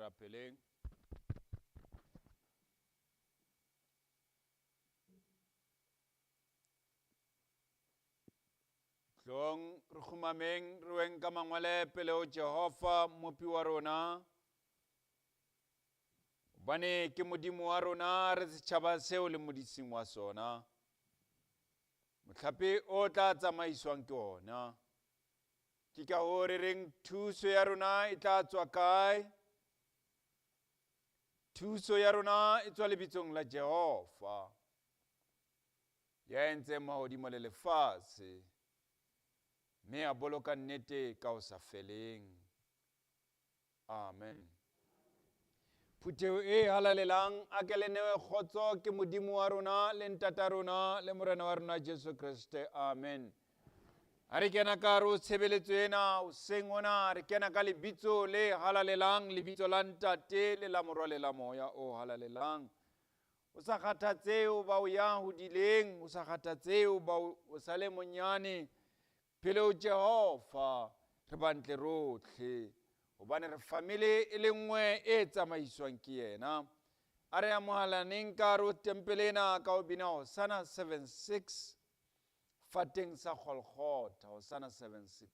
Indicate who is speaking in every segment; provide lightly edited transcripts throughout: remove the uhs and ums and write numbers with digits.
Speaker 1: ya peleng. Tlong re khumameng re weng ka mangwale pele o Jehova mopi wa rona. Bane ke modimo wa rona re setjhaba seo le modising wa sona. Motlhape o tla tsamaiswang ke ona. Ke ka ho re reng thuso ya rona e tla tswa kae? Thuso ya rona e tswa lebitsong la Jehova. Ya entse mahodimo le lefatshe. Me a boloka nnete ka o sa feleng. Amen. Phuteo e halalelang a ke le newe kgotso ke modimo wa rona le ntata rona le morena wa rona Jesu Kriste. Amen. Ha re kena ka ro tshebeletso ena o seng ona re kena ka lebitso le halalelang, lebitso la ntate le la morwa le la moya o halalelang. O sa kgathatseo ba o ya hodileng, o sa kgathatseo ba o sa le monyane. Pele o Jehova re bantle rotlhe hobane re family e le nngwe e tsamaiswang ke yena. A re amohalaneng ka ro tempelena ka o bina Hosanna 76 fateng sa Golgotha, Hosanna 76.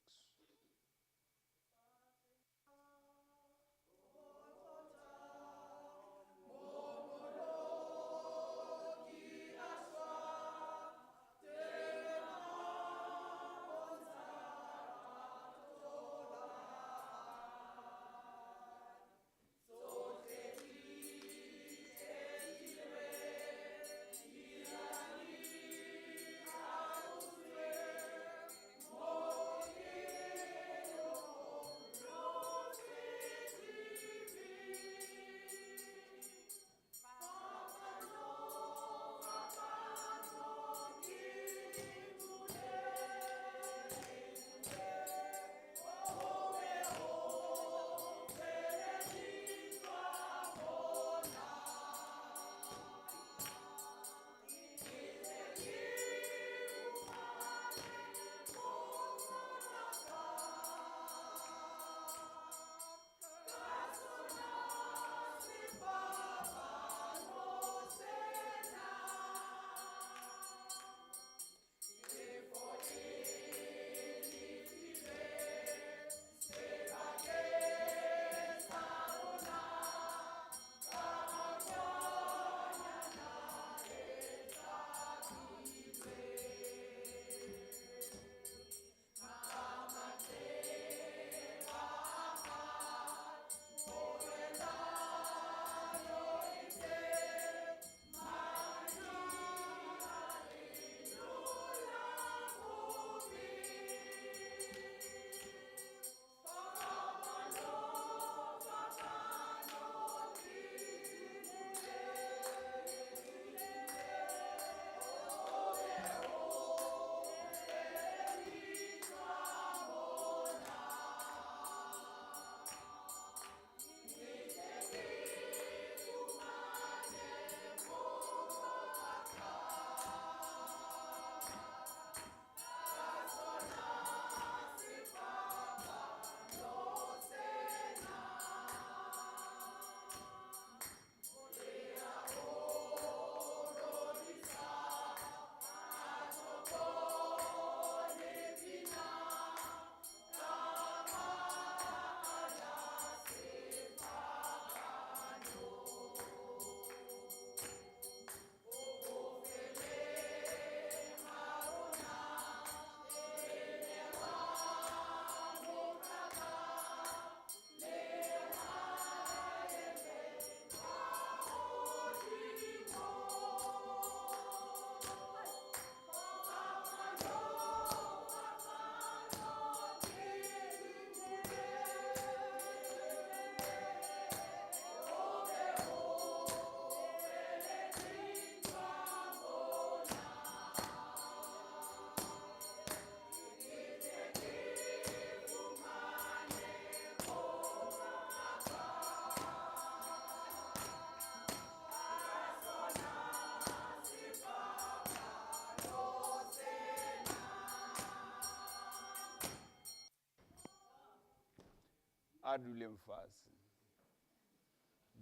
Speaker 1: A duleng fatshe.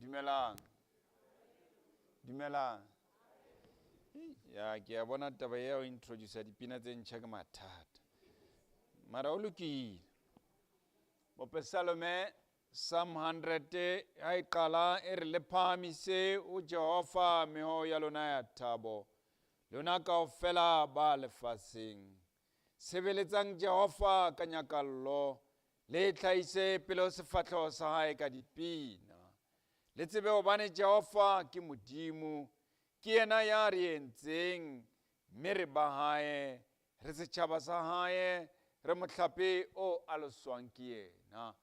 Speaker 1: Dumelang. Dumelang. Ya ke a bona taba ya o introduce dipina tse ntšha ke mathata. Mara o lokile. Salome Psalm 100 ha e qala e re le phahamise o Jehova meho ya lona ya thabo. Lona kaofela ba lefaseng. Sebeletsang Jehova ka nyakallo. Le tlhaise pele ho sefatlho sa hae ka dipina. Le tsebe hobane Jehova ke Modimo. Ke yena ya re entseng, mme re ba hae, re setjhaba sa hae, re mohlape o aloswang ke yena.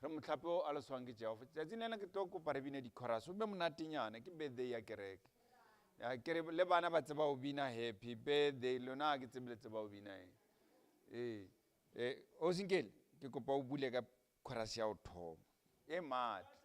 Speaker 1: Re mohlape o aloswang ke Jehova. Tsatsi lena ke tlo kopa re bine di-chorus, o be monatenyana, ke birthday ya kereke. Ke re le bana ba tseba ho bina happy birthday, lona ke tsebe le tseba ho bina o Sinkele, ke kopa o bule ka chorus ya ho thoma. E matla.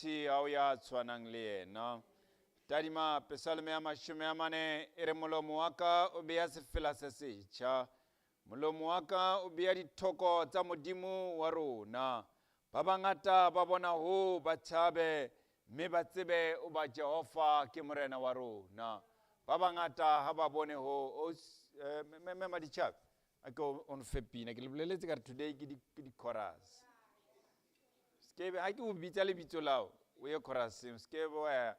Speaker 1: Si au ya tshwanang le yena. Tadima Psalme ya mashome a mane e re molomo wa ka o beya sefela se setjha. Molomo wa ka o beya dithoko tsa Modimo wa rona. Ba bangata ba bona ho ba tshabe, mme ba tsebe o ba Jehova ke morena wa rona. Ba bangata ha ba bone ho mema di tshabe. Ako on fepina ke le boleletse ka today ke di chorus. Skebe ha ke o bitsa le bitso lao o ye chorusing skebe wa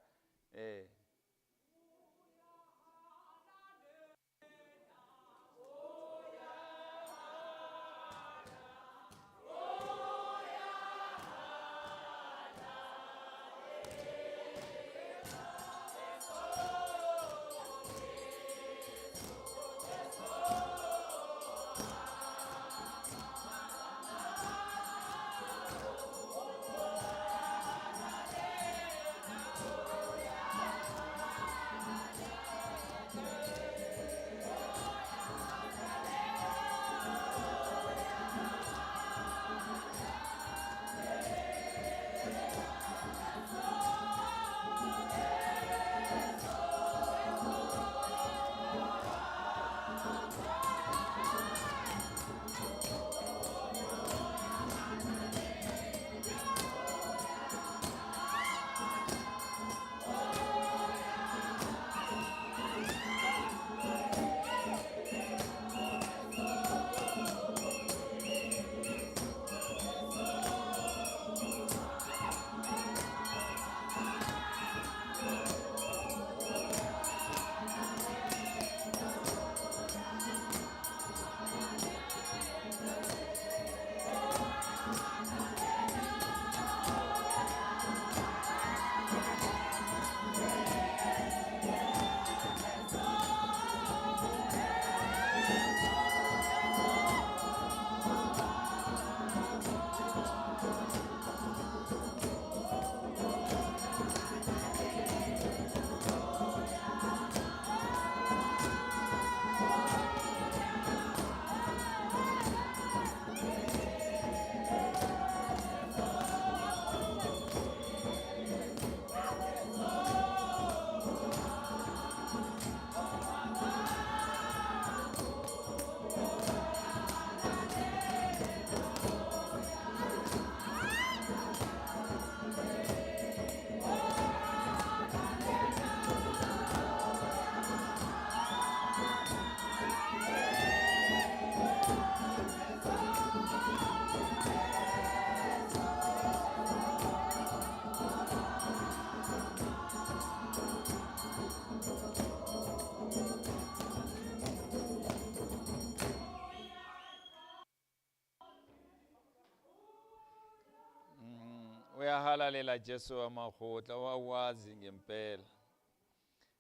Speaker 1: uyahalalela Jesu amahotla wawazi ngempela.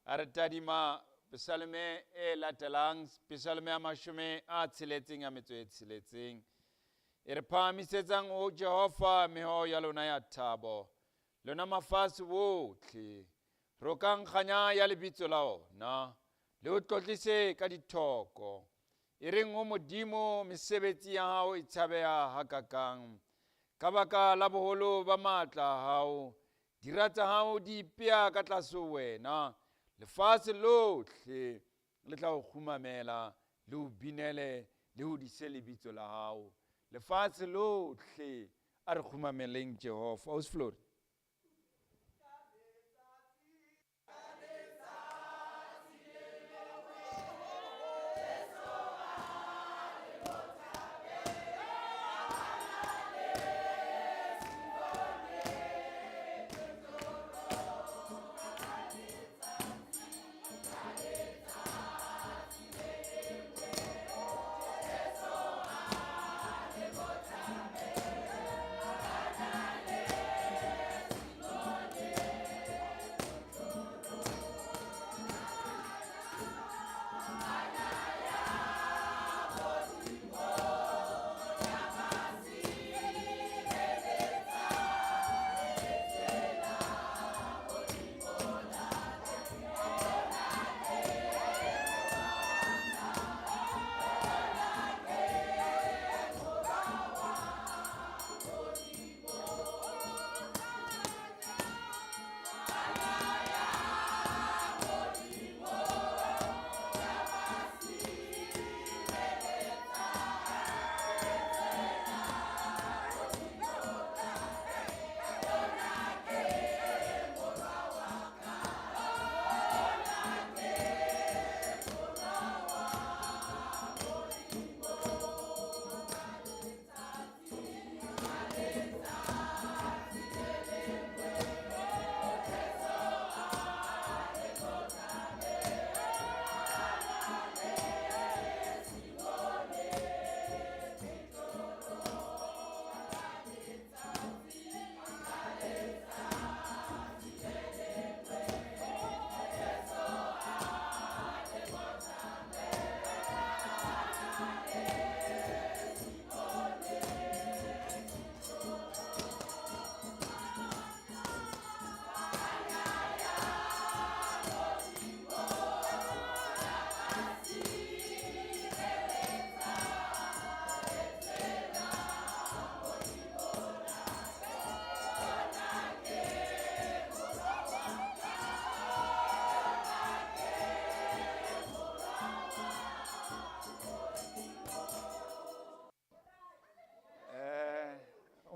Speaker 1: Are tadima psalme e latelang psalme ya mashome a tsheletseng a metso e tsheletseng. E re phahamisetsang o Jehova meho ya lona ya thabo, lona mafatshe otlhe, rokang kganya ya lebitso la ona, le o tlotlise ka dithoko. E reng o Modimo mesebetsi ya hao e tshabeha hakakang, ka baka la boholo ba matla a hao, dira tsa hao di ipeha ka tlase ho wena, lefatshe lotlhe le tla o kgumamela, le o binele, le ho dise lebitso la hao. Lefatshe lotlhe a re kgumameleng Jehova. Ausflori.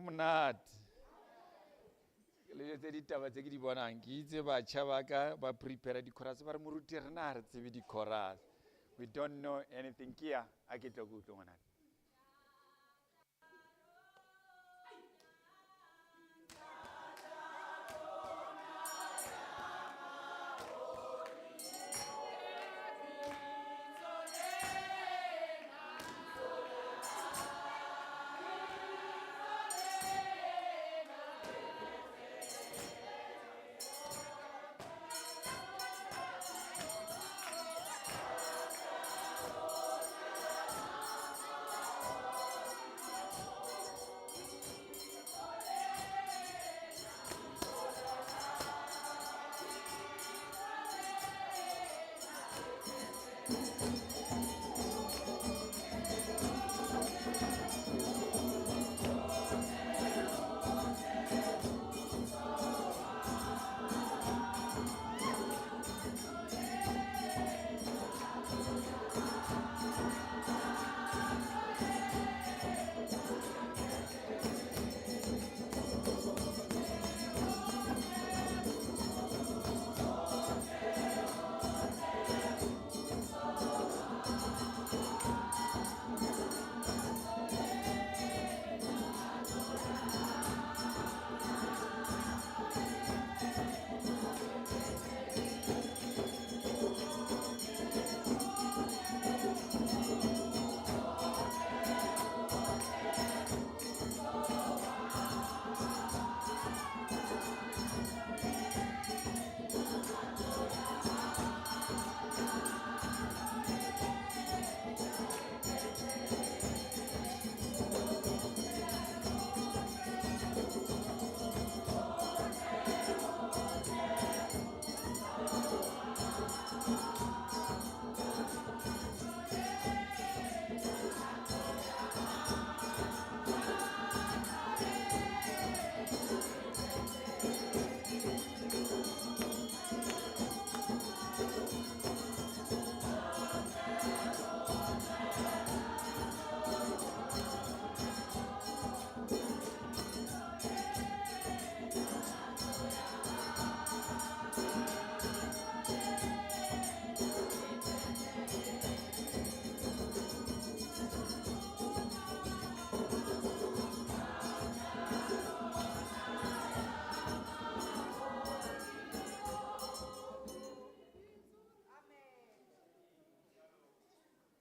Speaker 1: Monate le tse ditaba tse ke di bonang ke itse batjha ba ka ba prepare di-chorus ba re moruti rena ha re tsebe di-chorus, we don't know anything. Kia a ke tlo go utlwa ngwana.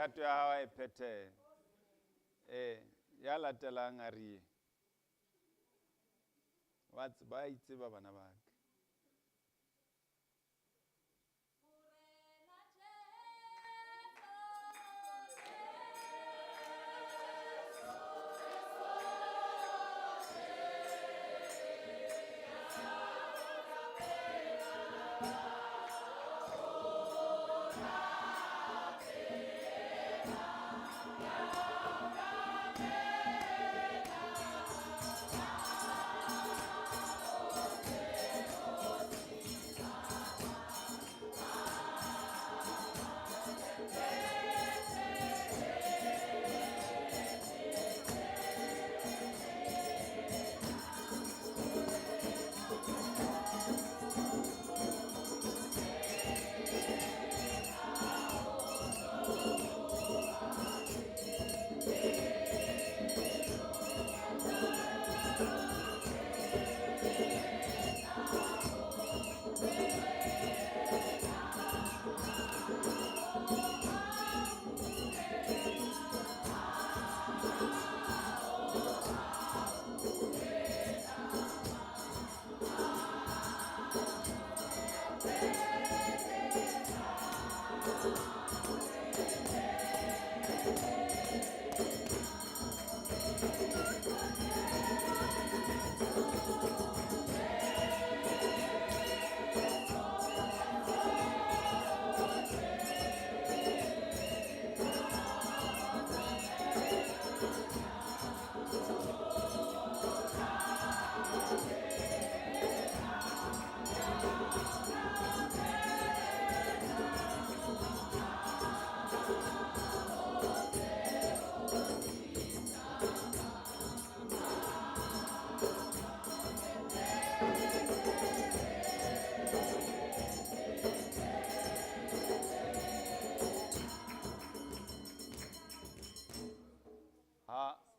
Speaker 1: Khato ya hao e phete. Ya latelang a rie. Wa tseba itseba bana ba ka.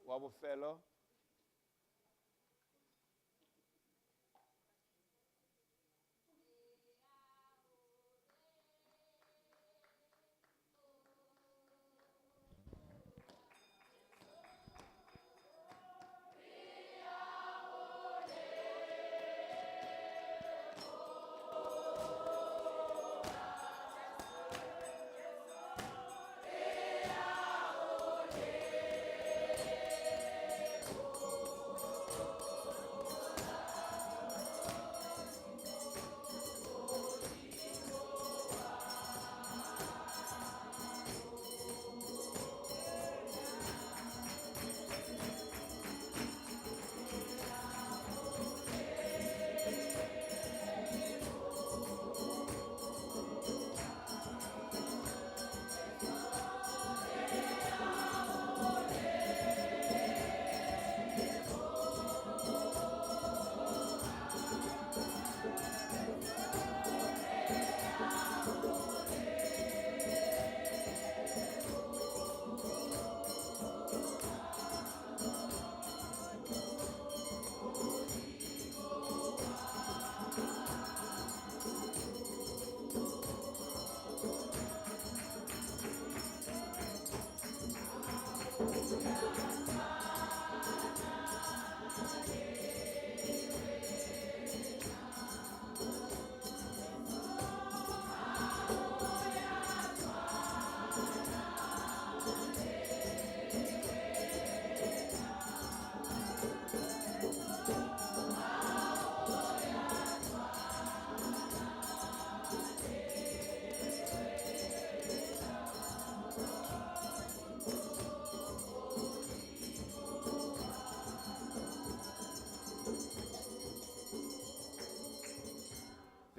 Speaker 1: Wa bofelo.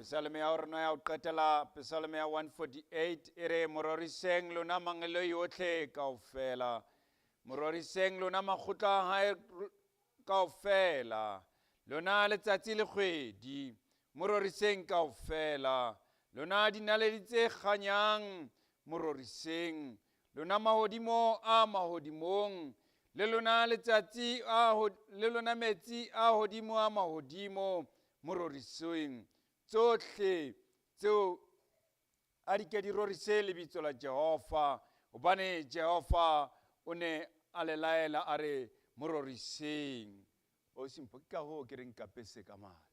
Speaker 1: Psalme ya rona ya ho qetela Psalme ya 148 ere mororiseng lona mangelo yotlhe kaofela mororiseng lona makgotla a hae kaofela lona letsatsi le kgwedi mororiseng kaofela lona dinaledi tse kganyang mororiseng lona mahodimo a mahodimong le lona letsatsi le lona metsi a hodimo a mahodimo mororiseng tsohle tseo a di ke di rorise lebitso la Jehova Hobane Jehova o ne a le laela a re mo roriseng. O simpho ke ka hoo ke reng kapese ka matla.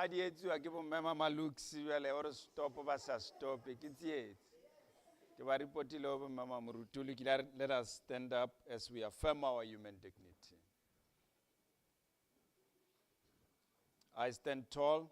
Speaker 1: A di etsuwa ke bo Mama Maluksi jwale ore stop ba sa stop ke tsietse. Ke ba repotile ho bo Mama Murutuli ke let us stand up as we affirm our human dignity. I stand tall.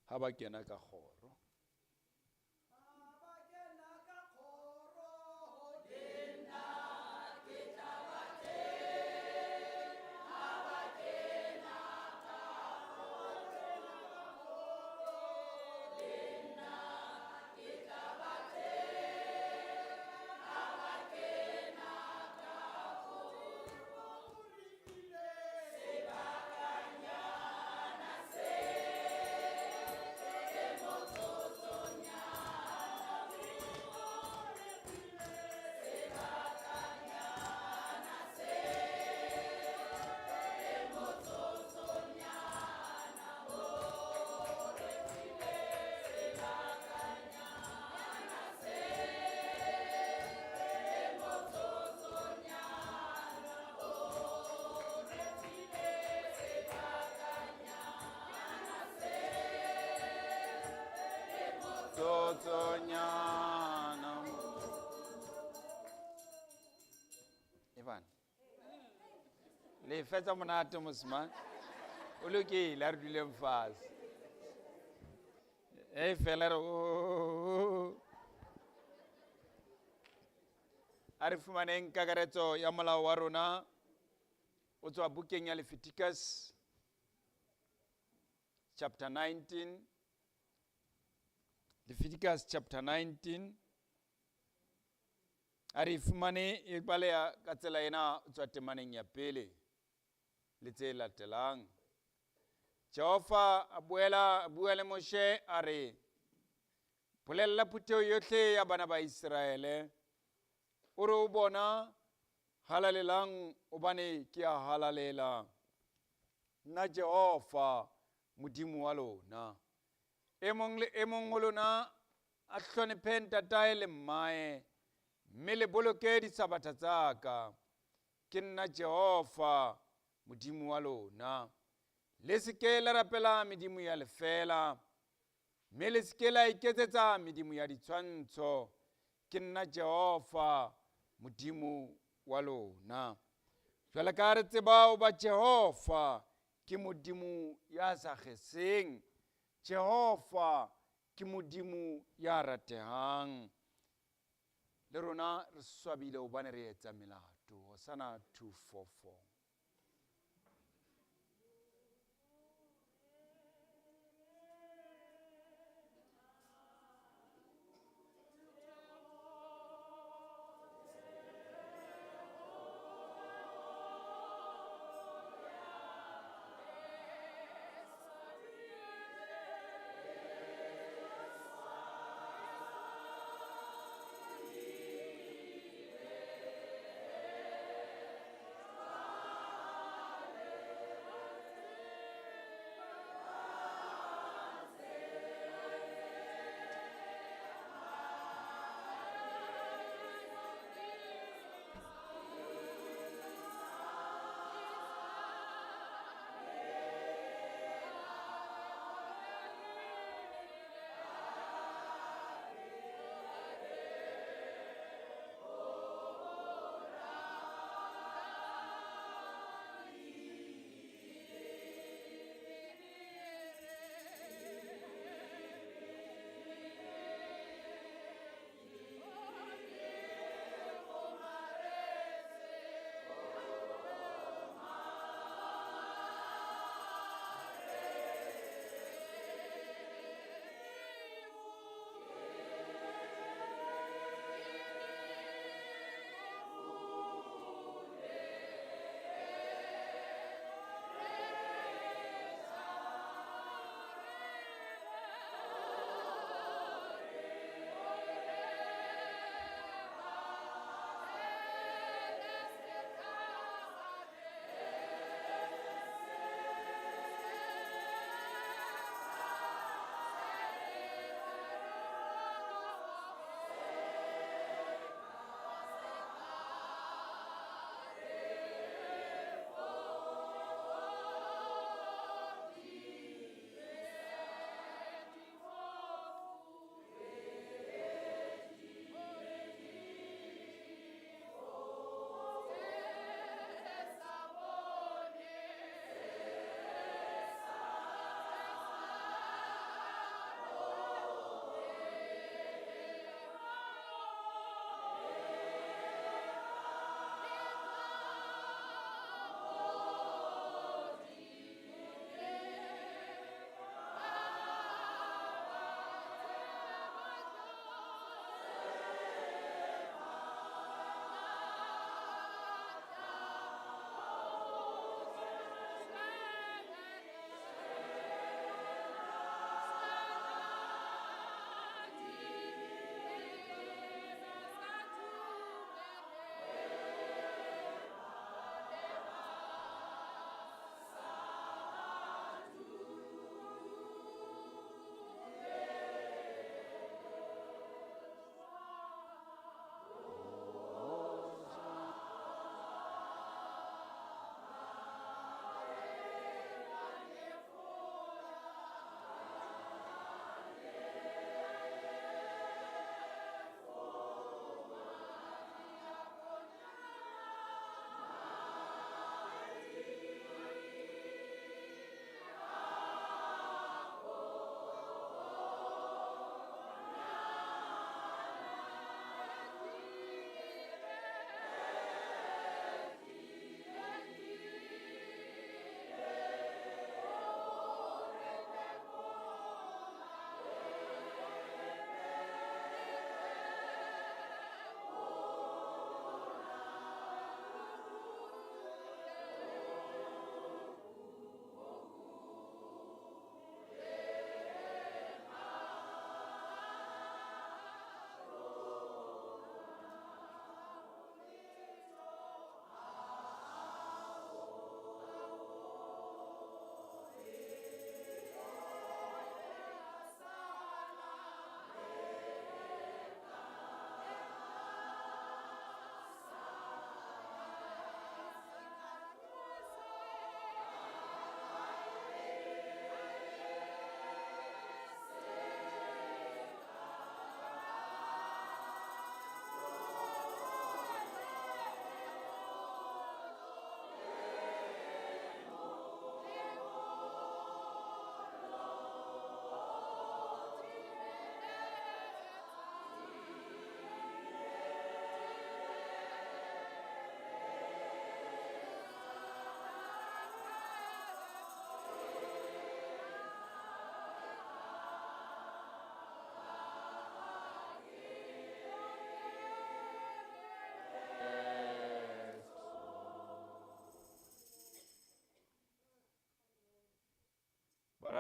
Speaker 1: ha ba kena ka kgoro. Tsotsonyana. Ivan. Le fetsa monate mosman. O lokile a re duleng fatshe. Fela re a re fumaneng kakaretso ya molao wa rona o tswa bukeng ya Leviticus chapter 19. Leviticus chapter 19. A re fumane e baleya ka tsela ena o tswa temaneng ya pele le tse latelang. Jehova a bua le Moshe a re, bolella phutheo yohle ya bana ba Israele, o re o bona halalelang obane ke a halalela. Nna Jehova modimo wa lona. E mong le e mong ho lona a hlonephe ntatae le mmae, mme le boloke disabata tsa ka. Ke nna Jehova modimo wa lona. Le se ke la rapela medimo ya lefela, mme le se ke la iketsetsa medimo ya ditshwantsho. Ke nna Jehova modimo wa lona. Jwale ka re tseba ho ba Jehova ke modimo ya sa kgeseng. Jehova ke modimo ya ratehang. Le rona re swabile hobane re etsa melato. Hosanna 2:4-4.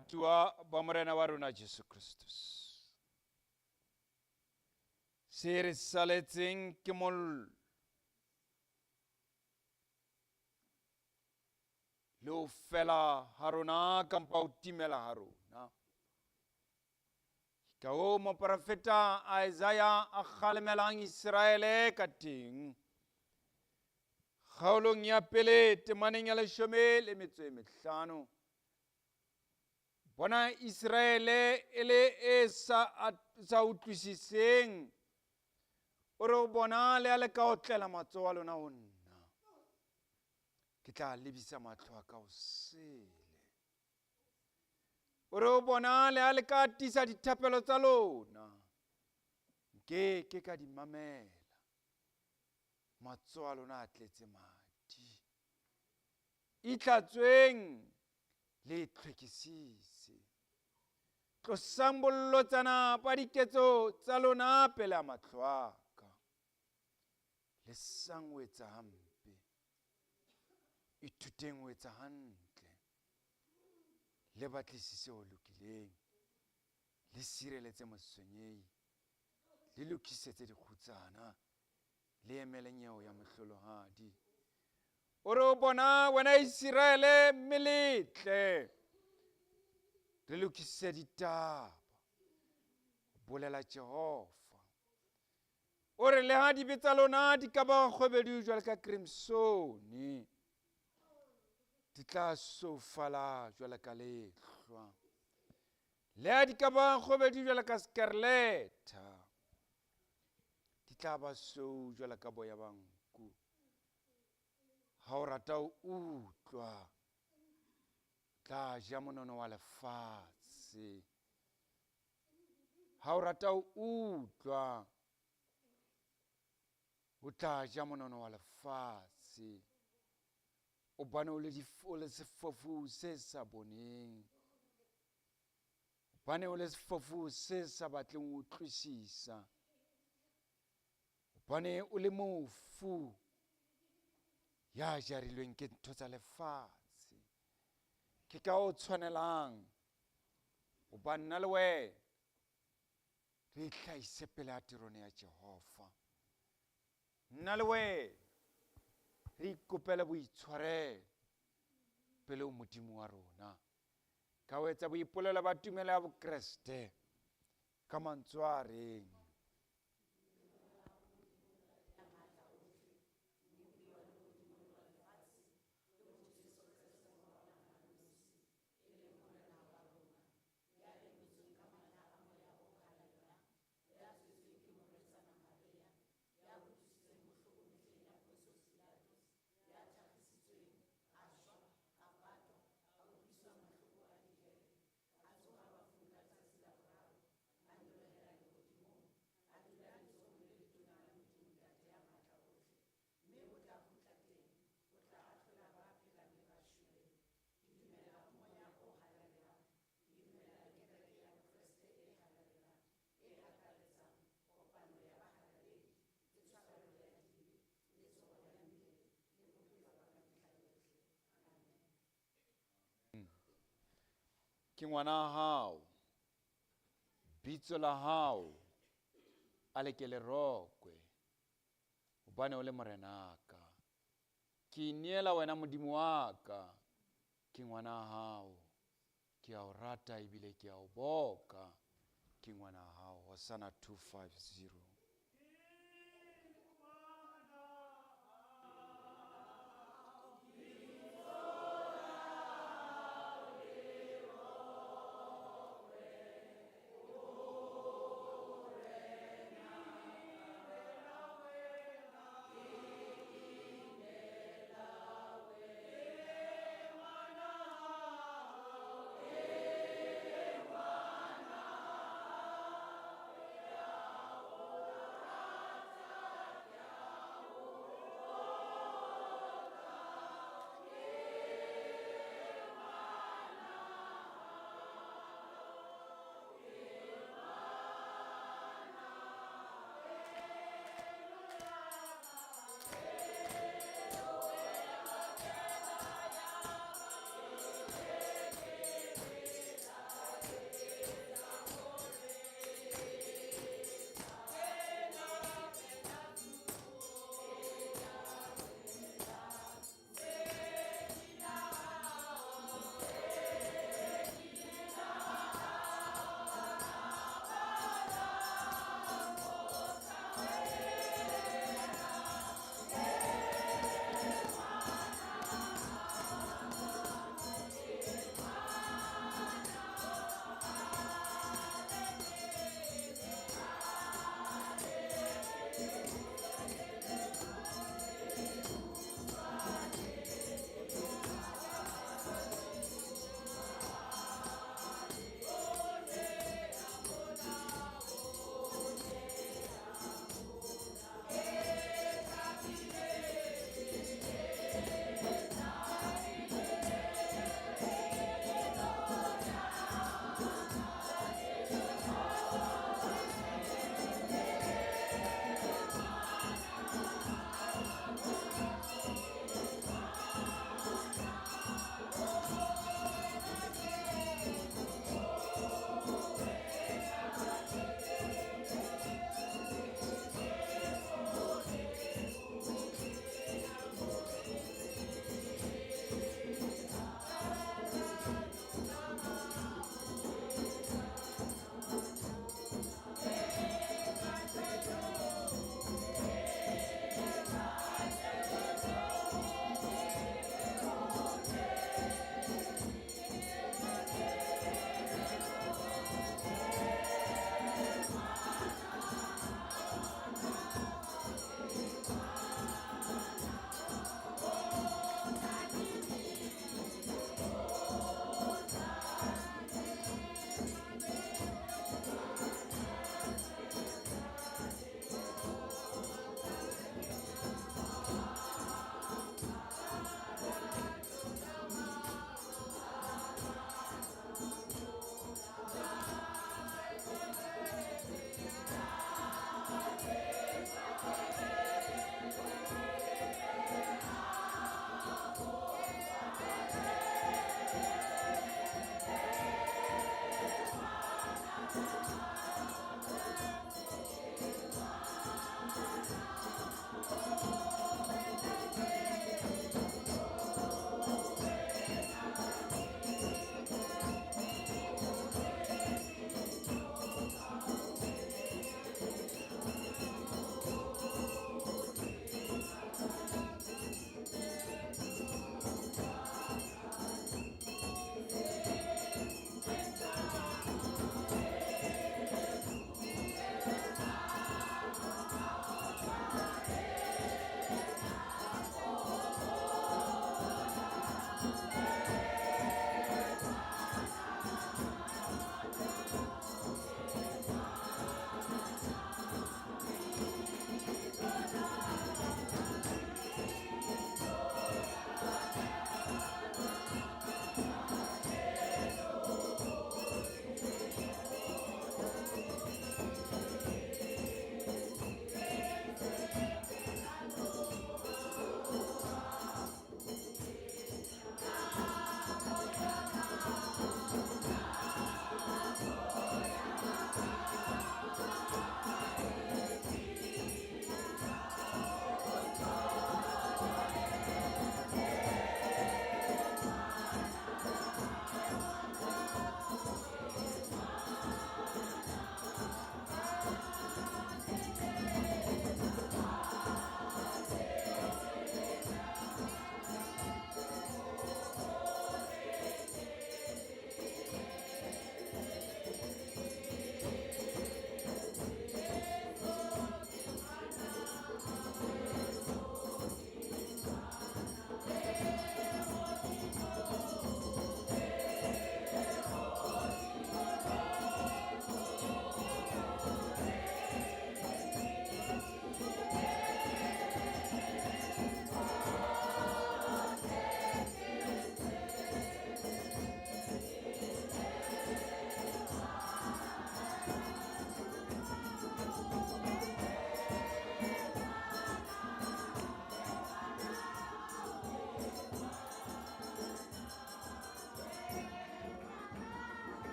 Speaker 1: baratuwa ba morena wa rona Jesu Kristus. Se re saletseng ke mollo le ho fela ha rona kampa ho timela ha rona. Ka o moprofeta Isaiah a kgalemelang Israele ka teng. Kgaolong ya pele temaneng ya 15. Bona Israele e le e sa utlwisiseng. O re o bona le a le ka otlela matsoho a lona ho nna. Ke tla lebisa mahlo a ka hosele. O re o bona le a le ka atisa dithapelo tsa lona. Ke ka di mamela. Matsoho a lona a tletse madi. Itlhatsweng le tlhwekisise. Tlosang bollotsana ba diketso tsa lona pele a mahlo a ka. Le sang ho etsa hampe. Ithuteng ho etsa hantle. Le batlisise ho lokileng. Le sireletse moswenyehi. Le lokisetse dikgutsana. Le emele nyeho ya mohlolohadi. O re o bona wena Israele meletle. Re lokisise ditaba. Bolela Jehova. O re le ha dibe tsa lona di ka ba kgwebedu jwalo ka crimsone. Di tla sofala jwalo ka lehlwa. Le ha di ka ba kgwebedu jwalo ka scarletta. Di tla ba sou jwalo ka boya ba nku. Ha o rata ho utlwa, tla ja monono wa lefatshe. Ha o rata ho utlwa, o tla ja monono wa lefatshe. O bane o le sefofu se sa boneng. O bane o le sefofu se sa batleng ho utlwisisa. O bane o le mofu ya jarilweng ke ntho tsa lefatshe. Ke ka o tshwanelang ho ba nna le wena re ihlahise pele ha tirone ya Jehova. Nna le wena re ikopele boitshwarelo pele ho Modimo wa rona. Ka ho etsa boipolelo ba tumelo ya Bokreste ka mantswe a reng ke ngwana hao, bitso la hao a le ke lerokwe, hobane o le morenaka. Ke ineela wena Modimo wa ka, ke ngwana hao, ke a o rata ebile ke a o boka, ke ngwana hao. Hosanna 250.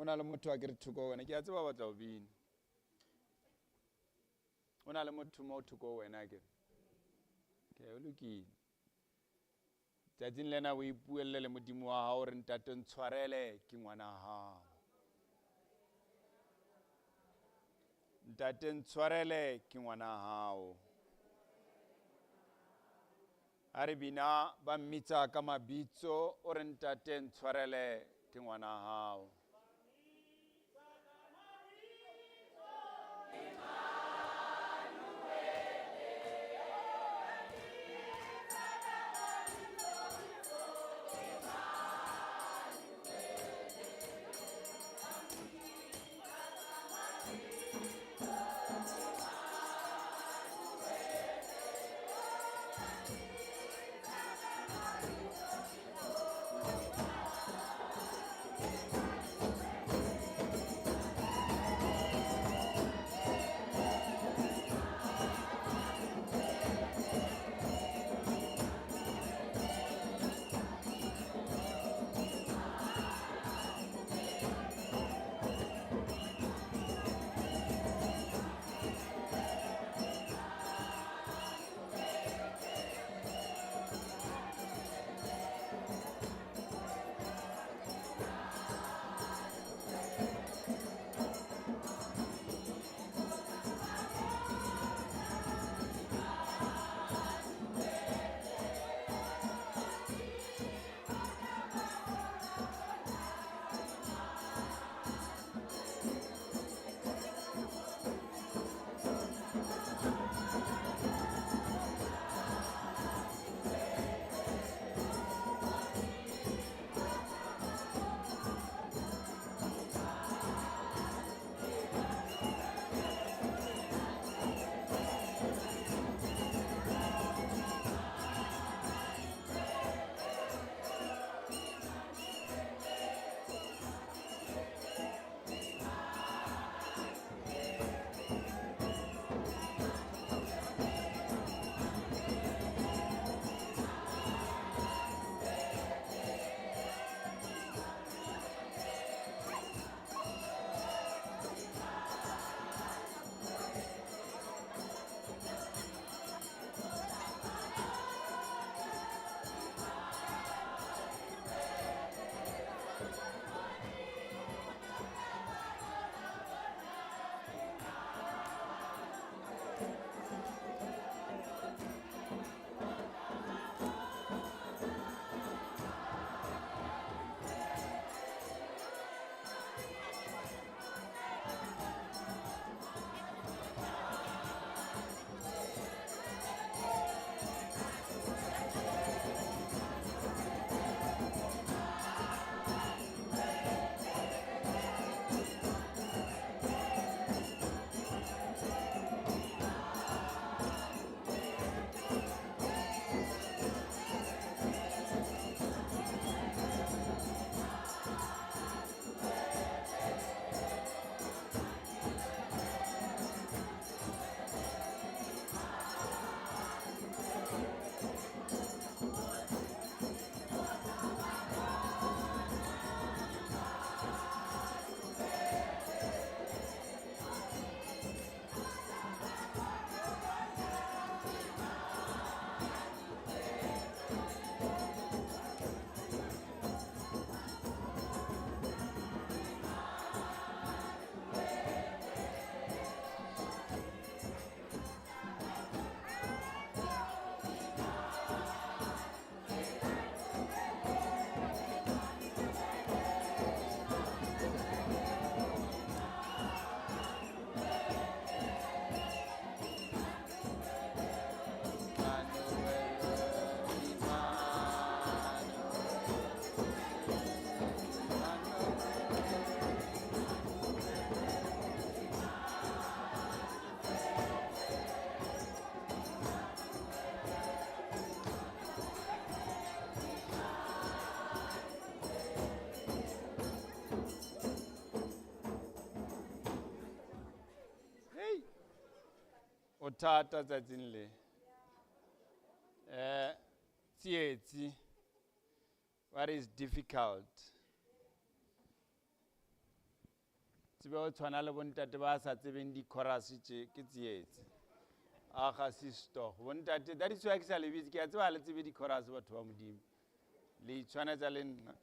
Speaker 1: na le motho a ke re thoko wena ke a tseba batla o bina o na le motho mo thoko wena ke ke o lokile tsatsing lena o ipuelle le modimo wa hao re ntate ntshwarele ke ngwana hao ntate ntshwarele ke ngwana hao a re bina ba mmitsa ka mabitso o re ntate ntshwarele ke ngwana hao thata tsatsing le tsietsi what is difficult tsebe o tshwana le bontate ba sa tsebeng di-chorus tše ke tsietse aga sisto bontate that is why ke sa lebitse ke a tseba le tsebe di-chorus batho ba modimo le itshwanetsa le nna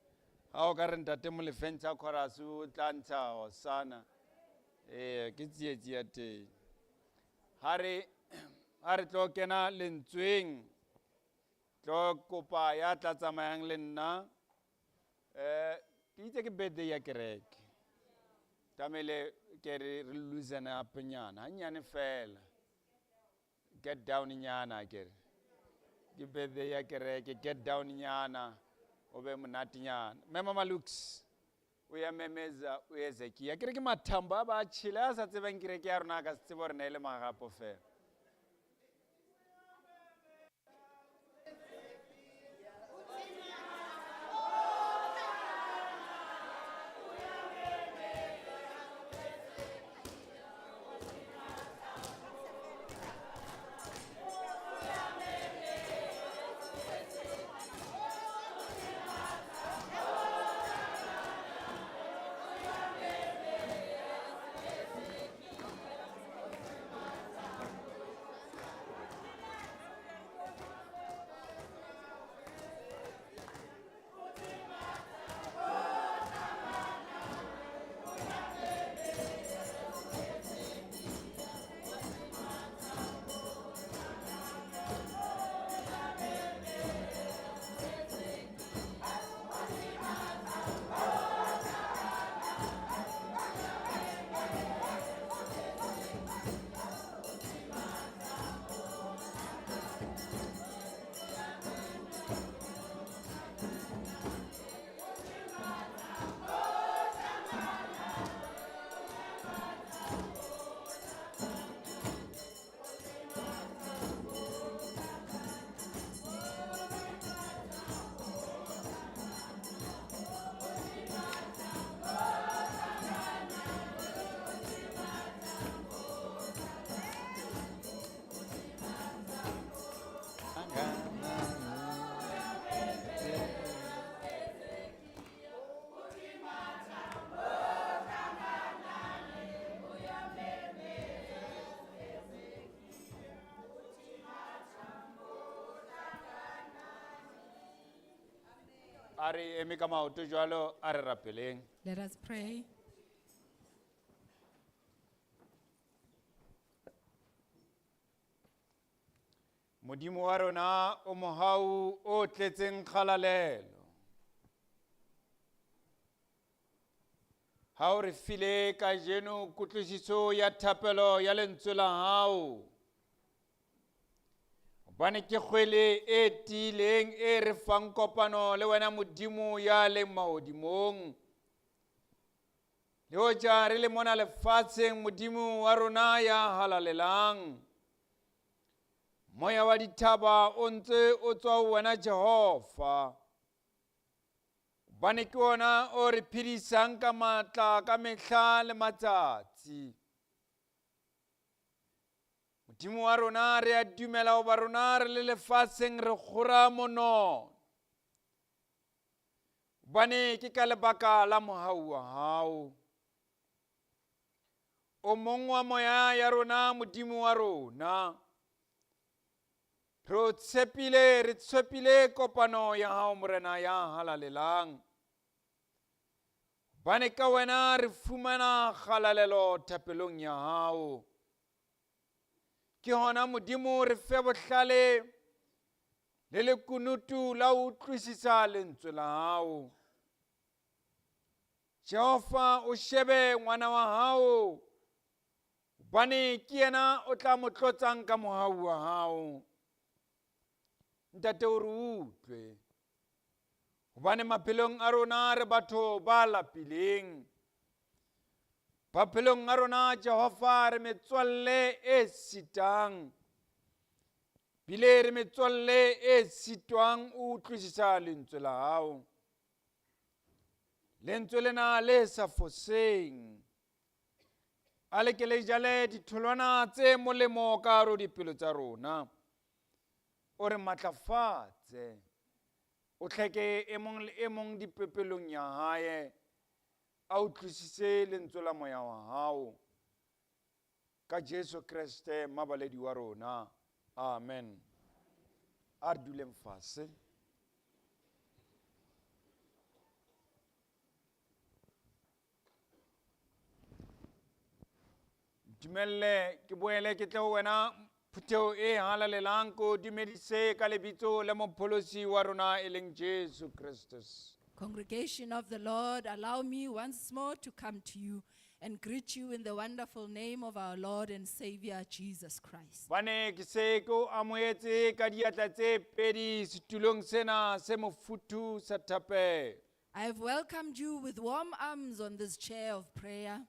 Speaker 1: ga o ka re ntate mo lefentsha chorus o tla ntsha Hosanna ke tsietse ya teng ha re tlo kena lentsweng tlo kopa ya tla tsamayang le nna ke itse ke birthday ya kereke tamele ke re losena apanyana hanyane fela get down nyana ke birthday ya kereke get down nyana obe monate nyana mema malux o ya memeza o Ezekiel ke re ke mathamba ba tshila sa tsebeng kereke ya rona ka se tsebo rena ile magapo fela Are eme ka maoto jwalo a re rapeleng
Speaker 2: Let us pray.
Speaker 1: modimo wa rona o mohau o tletseng kgalalelo ha o re file ka jeno kutlwisiso ya thapelo ya lentswe la hao bane ke kgwele e tileng e re fang kopano le wena modimo ya le maodimong le hoja re le mona lefatsheng modimo wa rona ya halalelang moya wa dithaba o ntse o tswa ho wena Jehova bane ke ona o re phedisang ka matla ka mehla le matsatsi modimo wa rona re a dumela ho ba rona re le lefatsheng re kgora mono bane ke ka lebaka la mohau wa hao o mong wa moya ya rona modimo wa rona re tshepile kopano ya hao morena ya halalelang bane ka wena re fumana kgalalelo thapelong ya hao ke hona modimo re fe bohlale le lekunutu la ho utlwisisa lentswe la hao Jehova o shebe ngwana wa hao bane ke yena o tla mo tlotsang ka mohau wa hao ntate o re utlwe hobane maphelong a rona re batho ba lapileng maphelong a rona Jehova re metswalle e sitang bile re metswalle e sitwang o utlwisisa lentswe la hao lentswe lena le sa foseng a le ke le jale ditholwana tse molemo ka hare ho dipelo tsa rona o re matlafatse o tlheke e mong le e mong dipepelong ya hae a utlwisise lentswe la moya wa hao ka Jesu Kriste mabaledi wa rona. Amen. A re duleng fatshe. Dumelle ke boele ke tle ho wena phuteo e halalelang ko dumedise ka lebitso la mopholosi wa rona e leng Jesu Kristus.
Speaker 2: Congregation of the Lord, allow me once more to come to you and greet you in the wonderful name of our Lord and Savior, Jesus Christ.
Speaker 1: Bane ke se ko amoetse ka diatla tse pedi setulong sena se mofuthu sa thape.
Speaker 2: I have welcomed you with warm arms on this chair of prayer.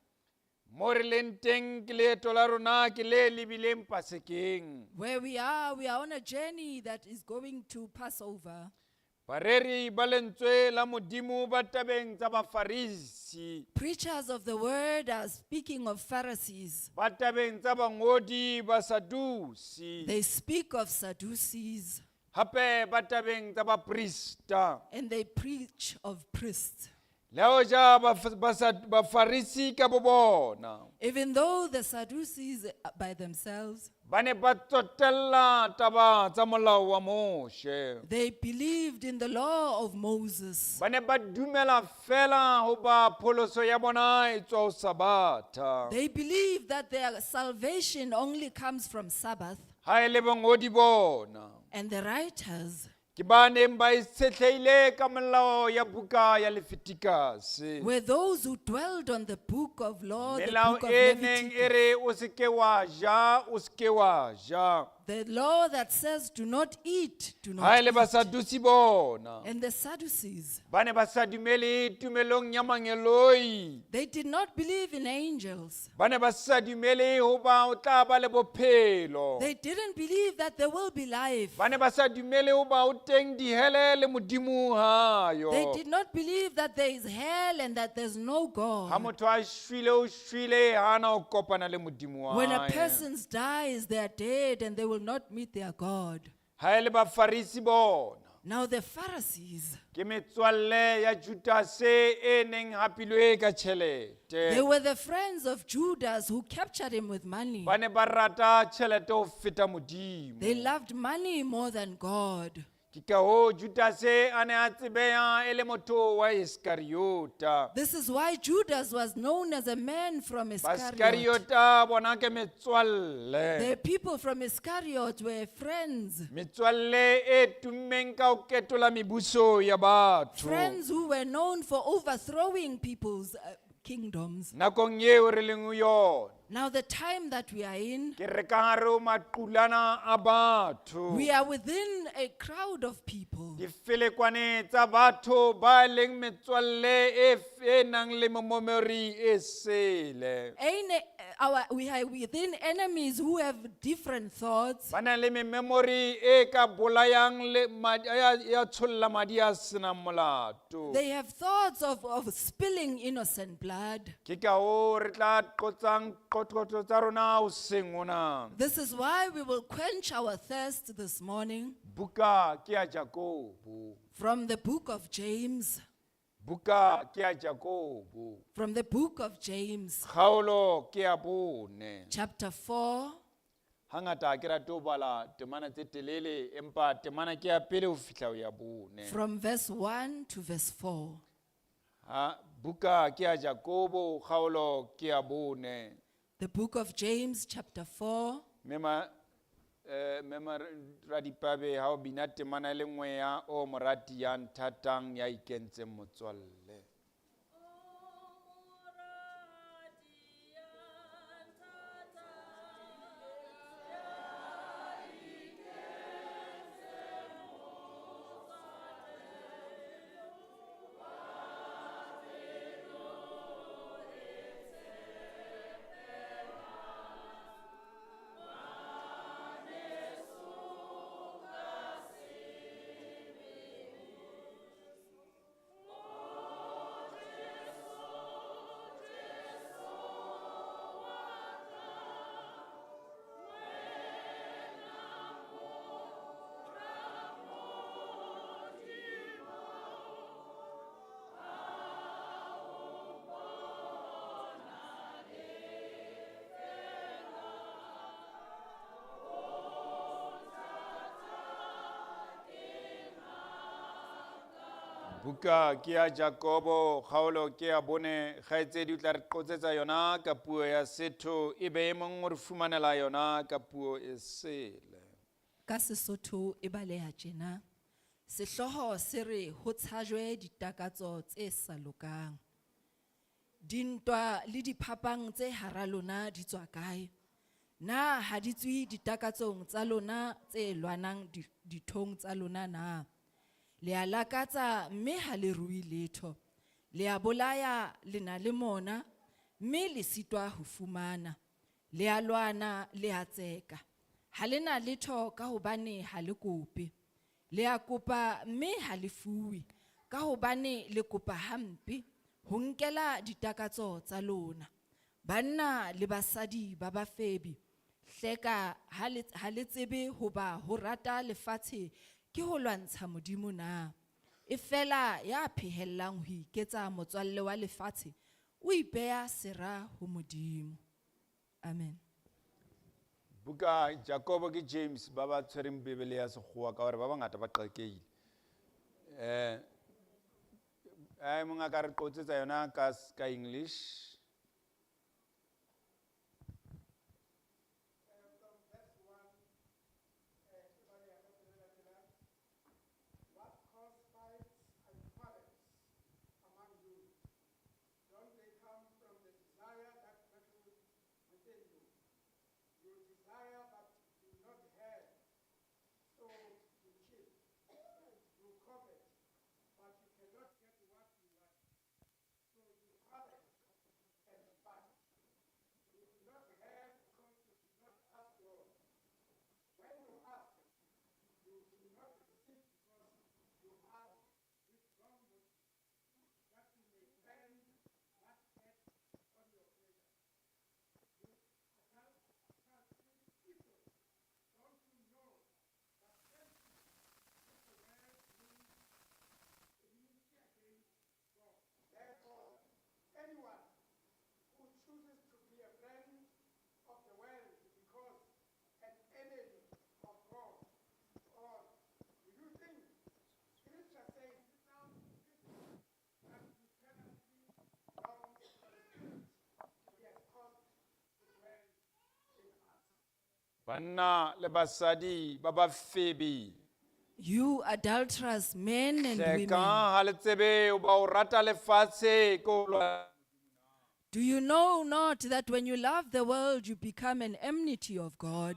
Speaker 1: Mo re leng teng ke leeto la rona ke le lebileng Pasekeng.
Speaker 2: Where we are on a journey that is going to pass over.
Speaker 1: Bareri ba lentswe la Modimo ba tabeng tsa Bafarisi.
Speaker 2: Preachers of the word are speaking of Pharisees.
Speaker 1: Ba tabeng tsa bangodi ba Sadusi.
Speaker 2: They speak of Sadducees.
Speaker 1: Hape ba tabeng tsa Baprista.
Speaker 2: And they preach of priests.
Speaker 1: Leo ja Bafarisi ka bobona.
Speaker 2: Even though the Sadducees by themselves,
Speaker 1: Bane ba tsotella taba tsa molao wa Moshe.
Speaker 2: they believed in the law of Moses.
Speaker 1: Bane ba dumela fela ho ba pholoso ya bona e tswa ho Sabatha.
Speaker 2: They believe that their salvation only comes from Sabbath.
Speaker 1: Ha ele bangodi bona.
Speaker 2: And the writers
Speaker 1: Ke ba neng ba itshetlehile ka molao ya buka ya Levitikase.
Speaker 2: were those who dwelled on the book of law, the
Speaker 1: Melao
Speaker 2: book of
Speaker 1: e neng
Speaker 2: Leviticus.
Speaker 1: e re o se ke wa ja, o se ke wa ja.
Speaker 2: The law that says do not eat, do
Speaker 1: Ha
Speaker 2: not
Speaker 1: ele ba
Speaker 2: eat.
Speaker 1: Sadusi bona.
Speaker 2: And the Sadducees,
Speaker 1: Ba ne ba sa dumele tumelong ya mangeloi.
Speaker 2: they did not believe in angels.
Speaker 1: Ba ne ba sa dumele ho ba o tla ba le bophelo.
Speaker 2: They didn't believe that there will be life.
Speaker 1: Ba ne ba sa dumele ho ba o teng dihele le Modimo hayo.
Speaker 2: They did not believe that there is hell and that there's no
Speaker 1: Ha
Speaker 2: God.
Speaker 1: motho a shwile o shwile ha ana o kopana le Modimo wa
Speaker 2: When a
Speaker 1: hae.
Speaker 2: person dies, they are dead and they will not meet their God.
Speaker 1: Ha ele Bafarisi bona.
Speaker 2: Now the Pharisees,
Speaker 1: Ke metswalle ya Judase e neng hapilwe ka
Speaker 2: they
Speaker 1: tjhelete.
Speaker 2: were the friends of Judas who captured him with money.
Speaker 1: Ba ne ba rata tjhelete ho feta Modimo.
Speaker 2: They loved money more than God.
Speaker 1: Ke ka hoo Judase a ne a tsebeha e le motho wa Iskariota.
Speaker 2: This is why Judas was known as a man from Iscariot.
Speaker 1: Baskariota bona ke metswalle.
Speaker 2: The people from Iscariot were friends.
Speaker 1: Metswalle e tummeng ka ho ketola mebuso ya batho.
Speaker 2: Friends who were known for overthrowing people's kingdoms.
Speaker 1: Nakong eo re leng ho yona.
Speaker 2: Now the time that we are in,
Speaker 1: Ke re ka hare ho maqulana a batho.
Speaker 2: we are within a crowd of people.
Speaker 1: Difelekwane tsa batho ba leng metswalle e nang le momomori e sele.
Speaker 2: We are within enemies who have different thoughts.
Speaker 1: Ba na le memory e ka bolayang le ya tsholla madi a senang molato.
Speaker 2: They have thoughts of spilling innocent blood.
Speaker 1: Ke ka hoo re tla qotsang qoqotso tsa rona hoseng mona.
Speaker 2: This is why we will quench our thirst this morning
Speaker 1: Buka ke ya Jakobo.
Speaker 2: from the book of James.
Speaker 1: Buka ke ya Jakobo.
Speaker 2: From the book of James,
Speaker 1: Kgaolo ke ya bone.
Speaker 2: chapter 4,
Speaker 1: Hangata ke rata ho bala temana tse telele empa temana ke ya pele ho fihla ho ya bone.
Speaker 2: from verse 1 to verse 4.
Speaker 1: Buka ke ya Jakobo, kgaolo ke ya bone.
Speaker 2: The book of James, chapter 4.
Speaker 1: Mema radipabe ha o bina temana le nngwe ya o morati ya nthatang ya ikentseng motswalle. Buka ke ya Jakobo, kgaolo ke ya bone, kgaitsedi o tla re qotsetsa yona ka puo ya Sotho, ebe e mong o re fumanela yona ka puo e sele.
Speaker 2: Ka Sotho e baleha tjena. Sehloho se re ho tshajwe ditakatso tse sa lokang. Dintwa le diphapang tse hara lona di tswa kae? Na ha di tswi ditakatsong tsa lona tse lwanang dithong tsa lona na? Le a lakatsa mme ha le rui letho. Le a bolaya le na le mona mme le sitwa ho fumana. Le a lwana le a tseka. Ha le na letho ka hobane ha le kope. Le a kopa mme ha le fuwe ka hobane le kopa hampe ho nkela ditakatso tsa lona. Banna le basadi ba bafebi, hleka ha le tsebe hoba ho rata lefatshe ke ho lwantsha Modimo na? E fela ya phehellang ho iketsa motswalle wa lefatshe o ipeya sera ho Modimo. Amen.
Speaker 1: Buka Jakobo ke James, ba ba tshwereng Bibele ya Sekgowa ka hore ba bangata ba qakeile. Monga ka re qotsetsa yona ka English. Banna le basadi ba bafebi,
Speaker 2: You adulterous men and
Speaker 1: hleka
Speaker 2: women,
Speaker 1: ha le tsebe o ba o rata lefatshe ko lwa-
Speaker 2: do you know not that when you love the world you become an enmity of God?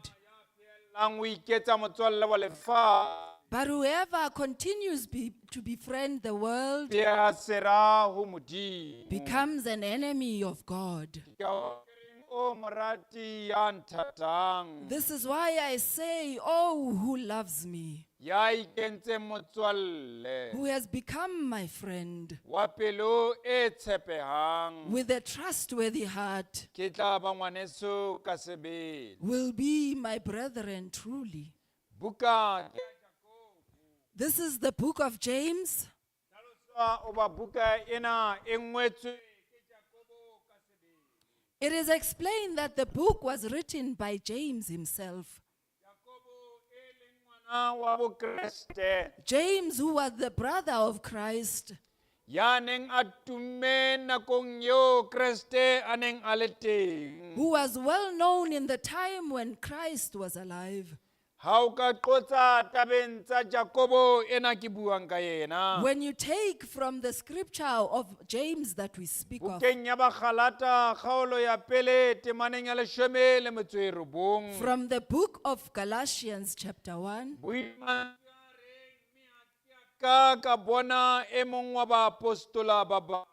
Speaker 1: lang o iketsa motswalle wa lefatshe.
Speaker 2: But whoever continues to befriend the world
Speaker 1: Peya sera ho Modimo.
Speaker 2: becomes an enemy of God.
Speaker 1: Ke o reng, o morati ya nthatang,
Speaker 2: This is why I say, oh, who loves me,
Speaker 1: ya ikentse motswalle
Speaker 2: who has become my friend,
Speaker 1: wa pelo e tshepehang,
Speaker 2: with a trustworthy heart,
Speaker 1: ke tla ba ngwaneso ka sebele.
Speaker 2: will be my brethren truly.
Speaker 1: Buka
Speaker 2: This is the book of James.
Speaker 1: tlhaloswa o ba buka ena e ngwetswe ke Jakobo ka sebele.
Speaker 2: It is explained that the book was written by James himself.
Speaker 1: Jakobo e leng ngwana wa bo Kriste,
Speaker 2: James, who was the brother of Christ,
Speaker 1: ya neng a tumme nakong eo Kriste a neng a le teng.
Speaker 2: who was well known in the time when Christ was alive.
Speaker 1: Ha o ka qotsa tabeng tsa Jakobo ena ke buang ka yena.
Speaker 2: When you take from the scripture of James that we speak of,
Speaker 1: Bukeng ya Bakgalata kgaolo ya pele temaneng ya 19,
Speaker 2: from the book of Galatians chapter 1,
Speaker 1: boimana ka bona e mong wa baapostola ba ba.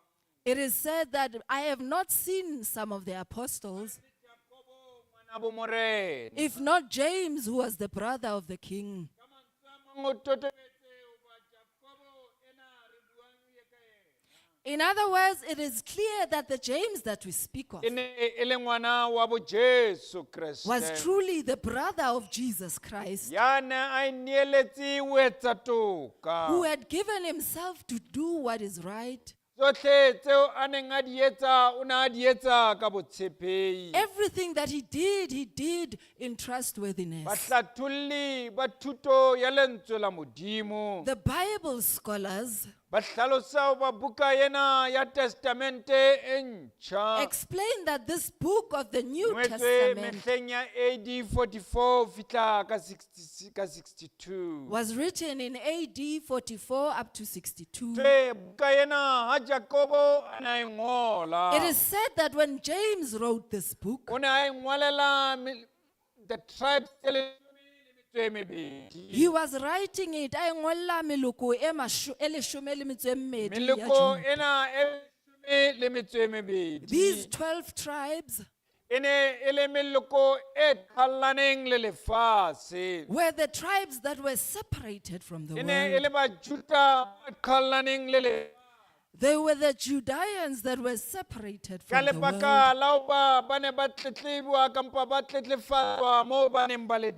Speaker 2: it is said that I have not seen some of the apostles,
Speaker 1: Jakobo ngwana bo morena.
Speaker 2: if not James, who was the brother of the king.
Speaker 1: Ka mantswe a mang o totobetse hoba Jakobo ena re buang ye ka yena.
Speaker 2: In other words, it is clear that the James that we speak of
Speaker 1: E ne e le ngwana wa bo Jesu Kriste.
Speaker 2: was truly the brother of Jesus Christ,
Speaker 1: Ya ne a ineeletse ho etsa toka.
Speaker 2: who had given himself to do what is right.
Speaker 1: Tsohle tseo a neng a di etsa, o ne a di etsa ka botshepehi.
Speaker 2: Everything that he did in trustworthiness.
Speaker 1: Bahlatholli ba thuto ya lentswe la Modimo
Speaker 2: The Bible scholars
Speaker 1: ba hlalosa ba buka ena ya testamente e ntjha
Speaker 2: explain that this book of the New
Speaker 1: ngwetswe
Speaker 2: Testament
Speaker 1: mehleng ya AD 44 fihla ka 62
Speaker 2: was written in AD 44 up to 62.
Speaker 1: buka ena ha Jacobo ana e ngola
Speaker 2: It is said that when James wrote this book,
Speaker 1: o ne a ngolela the tribes
Speaker 2: he was writing it ay ngolla meloko e leshome le metso e mmedi ya
Speaker 1: meloko
Speaker 2: Juda.
Speaker 1: ena e le metso e mebedi
Speaker 2: These 12 tribes
Speaker 1: ene ele meloko e thallaneng le lefatshe
Speaker 2: were the tribes that were separated from the
Speaker 1: ene
Speaker 2: world.
Speaker 1: ele ba Juda thallaneng le
Speaker 2: They were the Judeans that were separated
Speaker 1: ka
Speaker 2: from the world.
Speaker 1: lebaka la ba ne ba tletlebwa kampa ba tletlefatswa mo ba neng ba le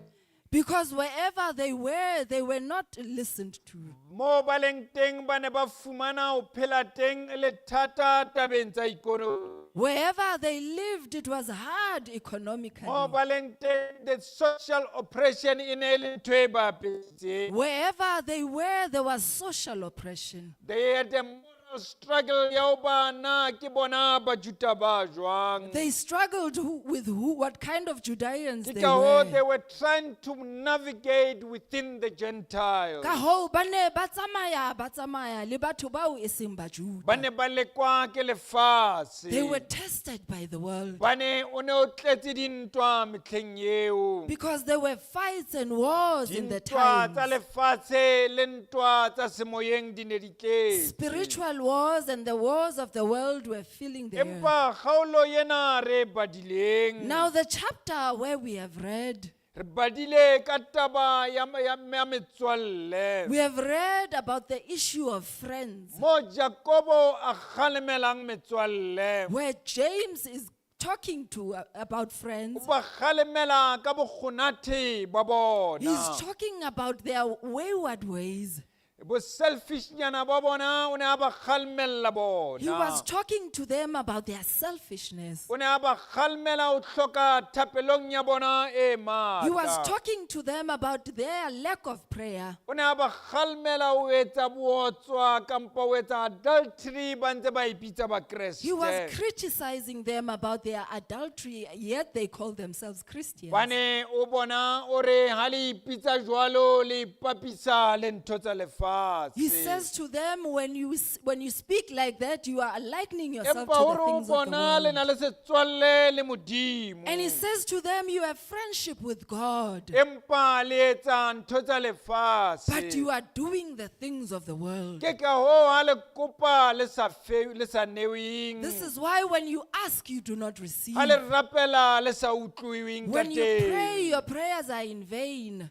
Speaker 2: Because wherever they were not listened to.
Speaker 1: mo ba leng teng ba ne ba fumana ho phela teng e le thata tabeng tsa ikonomi
Speaker 2: Wherever they lived, it was hard economically.
Speaker 1: mo ba leng teng the social oppression e ne le ntho e bapetseng
Speaker 2: Wherever they were, there was social oppression.
Speaker 1: they had a moral struggle ya ho ba na ke bona ba Juda ba jwang
Speaker 2: They struggled with what kind of Judeans
Speaker 1: Ke
Speaker 2: they
Speaker 1: ka hoo they
Speaker 2: were.
Speaker 1: were trying to navigate within the Gentiles
Speaker 2: Ka hoo, ba ne ba tsamaya le batho bao e seng ba Juda.
Speaker 1: ba ne ba lekwa ke lefatshe
Speaker 2: They were tested by the world
Speaker 1: ba ne o ne o tletse dintwa metlheng eo
Speaker 2: because there were fights and wars in the
Speaker 1: dintwa tsa
Speaker 2: times.
Speaker 1: lefatshe le ntwa tsa semoyeng di ne di tletse
Speaker 2: Spiritual wars and the wars of the world were filling the earth.
Speaker 1: empa kgaolo yena re badileng
Speaker 2: Now the chapter where we have read,
Speaker 1: re badile ka taba ya metswalle
Speaker 2: we have read about the issue of friends,
Speaker 1: mo Jacobo a kgalemelang metswalle
Speaker 2: where James is talking about friends.
Speaker 1: ba kgalemela ka bokgonathe ba bona
Speaker 2: He's talking about their wayward ways.
Speaker 1: bo selfishnyana ba bona o ne a ba kgalemela
Speaker 2: He was
Speaker 1: bona
Speaker 2: talking to them about their selfishness.
Speaker 1: o ne a ba kgalemela o hloka thapelong ya bona e
Speaker 2: He was
Speaker 1: matla
Speaker 2: talking to them about their lack of prayer.
Speaker 1: o ne a ba kgalemela o etsa bootswa kampa o etsa adultery ba ntse ba ipitsa ba
Speaker 2: He was
Speaker 1: Kreste
Speaker 2: criticizing them about their adultery, yet they call themselves Christians.
Speaker 1: ba ne o bona o re ha le ipitsa jwalo le ipapisa le ntho tsa lefatshe
Speaker 2: He says to them, when you speak like that, you are likening yourself
Speaker 1: empa
Speaker 2: to
Speaker 1: hore
Speaker 2: the
Speaker 1: o
Speaker 2: things of the
Speaker 1: bona le
Speaker 2: world.
Speaker 1: na le setswalle le modimo
Speaker 2: And he says to them, you have friendship with God,
Speaker 1: empa le etsa ntho tsa
Speaker 2: but you
Speaker 1: lefatshe
Speaker 2: are doing the things of the world.
Speaker 1: ke ka hoo ha le kopa le sa neweng
Speaker 2: This is why when you ask, you do not receive.
Speaker 1: ha le rapela le sa utlwiweng ka
Speaker 2: When you pray,
Speaker 1: teng
Speaker 2: your prayers are in vain.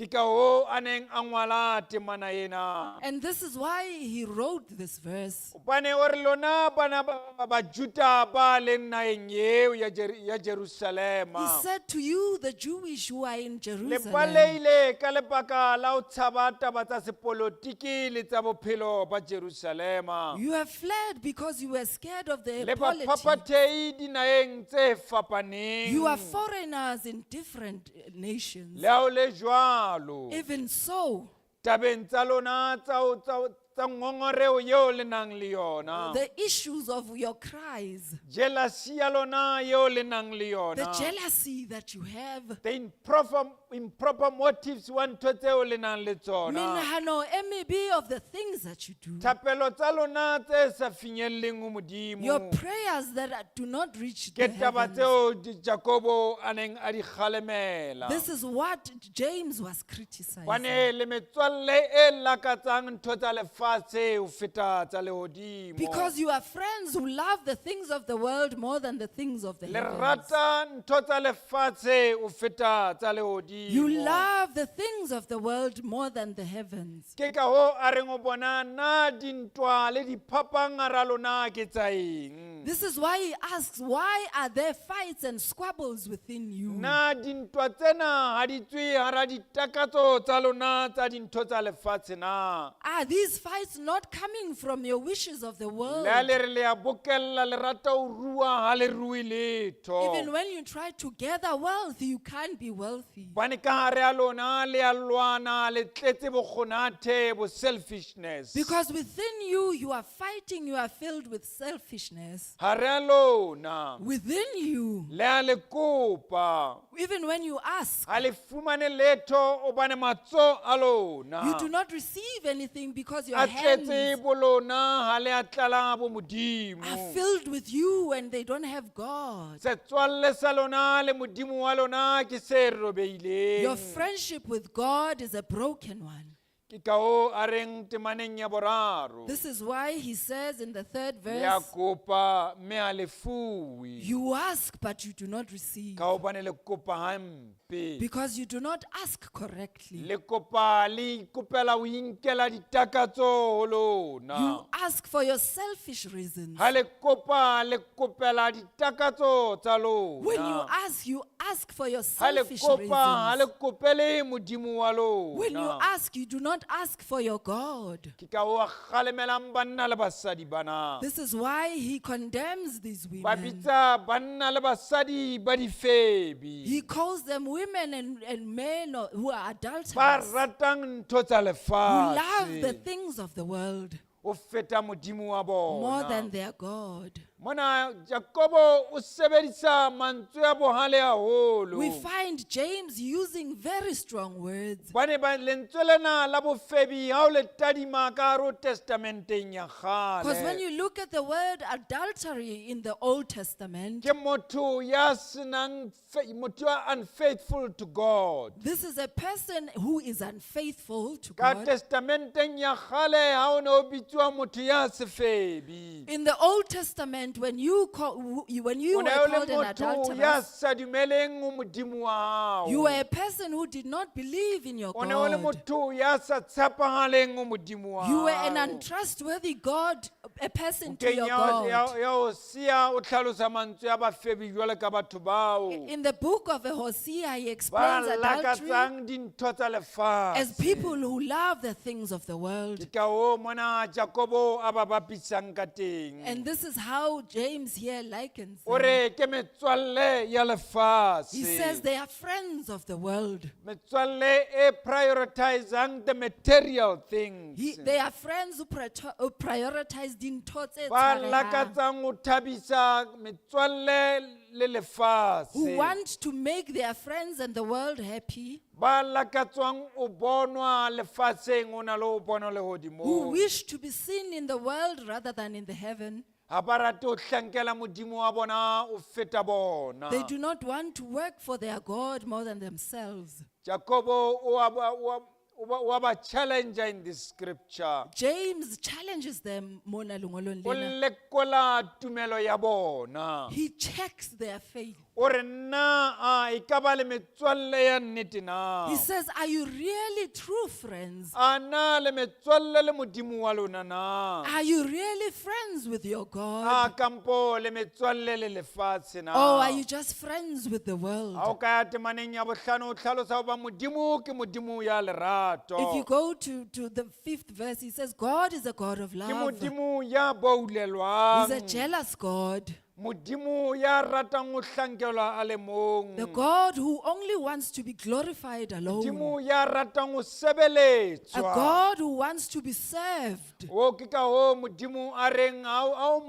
Speaker 1: ke ka hoo a neng a ngwala temana ena
Speaker 2: And this is why he wrote this verse.
Speaker 1: bane o re lona bana ba Juda ba leng naheng eo ya
Speaker 2: He
Speaker 1: Jerusalema
Speaker 2: said to you, the Jewish who are in
Speaker 1: le
Speaker 2: Jerusalem,
Speaker 1: baleile ka lebaka la ho tshaba taba tsa sepolotiki le tsa bophelo ba Jerusalema
Speaker 2: you have fled because you were scared of the
Speaker 1: le
Speaker 2: polity.
Speaker 1: baphapathehi dinaheng tse fapaneng
Speaker 2: You are foreigners in different nations.
Speaker 1: le ha o le jwalo
Speaker 2: Even so,
Speaker 1: tabeng tsa lona tsa ngongoreo yeo le nang le yona
Speaker 2: the issues of your cries,
Speaker 1: jealousy ya lona yeo le nang le
Speaker 2: the
Speaker 1: yona
Speaker 2: jealousy that you have,
Speaker 1: the improper motives wa ntho tseo le nang le tsona
Speaker 2: minahano e mebe of the things that you do,
Speaker 1: thapelo tsa lona tse sa finyelleng ho
Speaker 2: your
Speaker 1: modimo
Speaker 2: prayers that do not reach
Speaker 1: ke
Speaker 2: the
Speaker 1: taba
Speaker 2: heavens.
Speaker 1: tseo Jacobo a neng a di kgalemela
Speaker 2: This is what James was criticizing.
Speaker 1: bane le metswalle e lakatsang ntho tsa lefatshe ho feta tsa lehodimo
Speaker 2: Because you are friends who love the things of the world more than the things of the
Speaker 1: le
Speaker 2: heavens.
Speaker 1: rata ntho tsa lefatshe ho feta tsa lehodimo
Speaker 2: You love the things of the world more than the heavens.
Speaker 1: ke ka hoo a reng o bona na dintwa le diphapang hara lona ke tsa eng
Speaker 2: This is why he asks, why are there fights and squabbles within you?
Speaker 1: na dintwa tsena ha di tswe hara ditakatso tsa lona tsa dintho tsa lefatshe na
Speaker 2: Are these fights not coming from your wishes of the world.
Speaker 1: Le a le re le a bokella le rata ho rua ha le rui letho.
Speaker 2: Even when you try to gather wealth, you can't be wealthy.
Speaker 1: Bane ka hare a lona le a lwana le tletse bokgonathe bo selfishness.
Speaker 2: Because within you, you are fighting, you are filled with selfishness.
Speaker 1: Hare a lona
Speaker 2: Within you,
Speaker 1: le a le kopa
Speaker 2: even when you ask,
Speaker 1: ha le fumane letho o bane matso a lona.
Speaker 2: you do not receive anything because your
Speaker 1: A tletse
Speaker 2: hands
Speaker 1: bo lona ha le a tlala bo modimo.
Speaker 2: are filled with you and they don't have God.
Speaker 1: Setswalle sa lona le modimo wa lona ke se robeileng.
Speaker 2: Your friendship with God is a broken one.
Speaker 1: Ke ka hoo a reng temaneng ya boraro.
Speaker 2: This is why he says in the third
Speaker 1: Le a
Speaker 2: verse,
Speaker 1: kopa mme a le fuwe.
Speaker 2: you ask but you do not receive
Speaker 1: Ka hobane le kopa hampe.
Speaker 2: because you do not ask correctly.
Speaker 1: Le kopa le ikopela ho inkela ditakatso ho lona.
Speaker 2: You ask for your selfish reasons.
Speaker 1: Ha le kopa le kopela ditakatso tsa
Speaker 2: When you
Speaker 1: lona.
Speaker 2: ask for your
Speaker 1: Ha le
Speaker 2: selfish
Speaker 1: kopa ha le
Speaker 2: reasons.
Speaker 1: kopele modimo wa
Speaker 2: When you
Speaker 1: lona.
Speaker 2: ask, you do not ask for your God.
Speaker 1: Ke ka hoo a kgalemelang banna le basadi bana.
Speaker 2: This is why he condemns these
Speaker 1: Ba
Speaker 2: women.
Speaker 1: bitsa banna le basadi ba difebi.
Speaker 2: He calls them women and men who are
Speaker 1: Ba
Speaker 2: adulterers,
Speaker 1: ratang ntho tsa
Speaker 2: who love the
Speaker 1: lefatshe
Speaker 2: things of the world
Speaker 1: ho feta modimo wa
Speaker 2: more than
Speaker 1: bona.
Speaker 2: their God.
Speaker 1: Mona Jacobo o sebedisa mantswe a bohale haholo.
Speaker 2: We find James using very strong words.
Speaker 1: Bane ba lentswe lena la bofebi ha o le tadima ka hare ho testamenteng ya
Speaker 2: Because when
Speaker 1: kgale.
Speaker 2: you look at the word adultery in the Old Testament,
Speaker 1: Ke motho ya senang motho ya unfaithful to God.
Speaker 2: this is a person who is unfaithful to
Speaker 1: Ka
Speaker 2: God.
Speaker 1: testamenteng ya kgale ha o ne o bitswa motho ya sefebi.
Speaker 2: In the Old Testament, when you
Speaker 1: O
Speaker 2: were
Speaker 1: ne o le
Speaker 2: called an
Speaker 1: motho ya
Speaker 2: adulteress,
Speaker 1: sa dumeleng ho modimo wa hao.
Speaker 2: you were a person who did not believe in your
Speaker 1: O ne o le
Speaker 2: God.
Speaker 1: motho ya sa tshepahaleng ho modimo wa
Speaker 2: You were an
Speaker 1: hao.
Speaker 2: untrustworthy God, a person to
Speaker 1: Keng
Speaker 2: your
Speaker 1: ya
Speaker 2: God.
Speaker 1: ho sia o tlhalosa mantswe a bafebi jwale ka batho bao
Speaker 2: In the book of Hosea, he
Speaker 1: ba
Speaker 2: explains adultery
Speaker 1: lakatsang dintho tsa
Speaker 2: as
Speaker 1: lefatshe.
Speaker 2: people who love the things of the world.
Speaker 1: Ke ka hoo mona Jakobo a ba bapisang ka teng.
Speaker 2: And this is how James here likens
Speaker 1: O
Speaker 2: them.
Speaker 1: re ke metswalle ya
Speaker 2: He says
Speaker 1: lefatshe.
Speaker 2: they are friends of the world.
Speaker 1: Metswalle e prioritizang the material things.
Speaker 2: They are friends who prioritize dintho tse
Speaker 1: Ba
Speaker 2: tshwarehang,
Speaker 1: lakatsang ho thabisa metswalle le
Speaker 2: who
Speaker 1: lefatshe.
Speaker 2: want to make their friends and the world happy,
Speaker 1: Ba lakatswang o bonwa lefatsheng o na le ho bonwa
Speaker 2: who
Speaker 1: lehodimong.
Speaker 2: wish to be seen in the world rather than in the heaven.
Speaker 1: Ha ba rate ho hlankela modimo wa bona o feta bona.
Speaker 2: They do not want to work for their God more than themselves.
Speaker 1: Jacobo wa ba challenger in this scripture.
Speaker 2: James challenges them mona lengolong
Speaker 1: O
Speaker 2: lena.
Speaker 1: lekola tumelo ya bona.
Speaker 2: He checks their faith.
Speaker 1: O re na e ka ba le metswalle ya nnete na.
Speaker 2: He says, are you really true friends?
Speaker 1: A na le metswalle le modimo wa lona na.
Speaker 2: Are you really friends with your
Speaker 1: A
Speaker 2: God?
Speaker 1: kampo le metswalle le lefatshe na.
Speaker 2: Or are you just friends with the
Speaker 1: Ha o
Speaker 2: world?
Speaker 1: ka ya temaneng ya bohlano o tlhalosa hoba modimo ke modimo ya lerato.
Speaker 2: If you go to the 5th verse, he says, God is a God of
Speaker 1: Ke
Speaker 2: love.
Speaker 1: modimo ya
Speaker 2: He's a
Speaker 1: boulelwang.
Speaker 2: jealous God.
Speaker 1: Modimo ya ratang ho hlankelwa a le mong.
Speaker 2: The God who only wants to be glorified alone.
Speaker 1: Modimo ya ratang ho
Speaker 2: A
Speaker 1: sebeletswa.
Speaker 2: God who wants to be served.
Speaker 1: O ke ka hoo modimo a reng ha o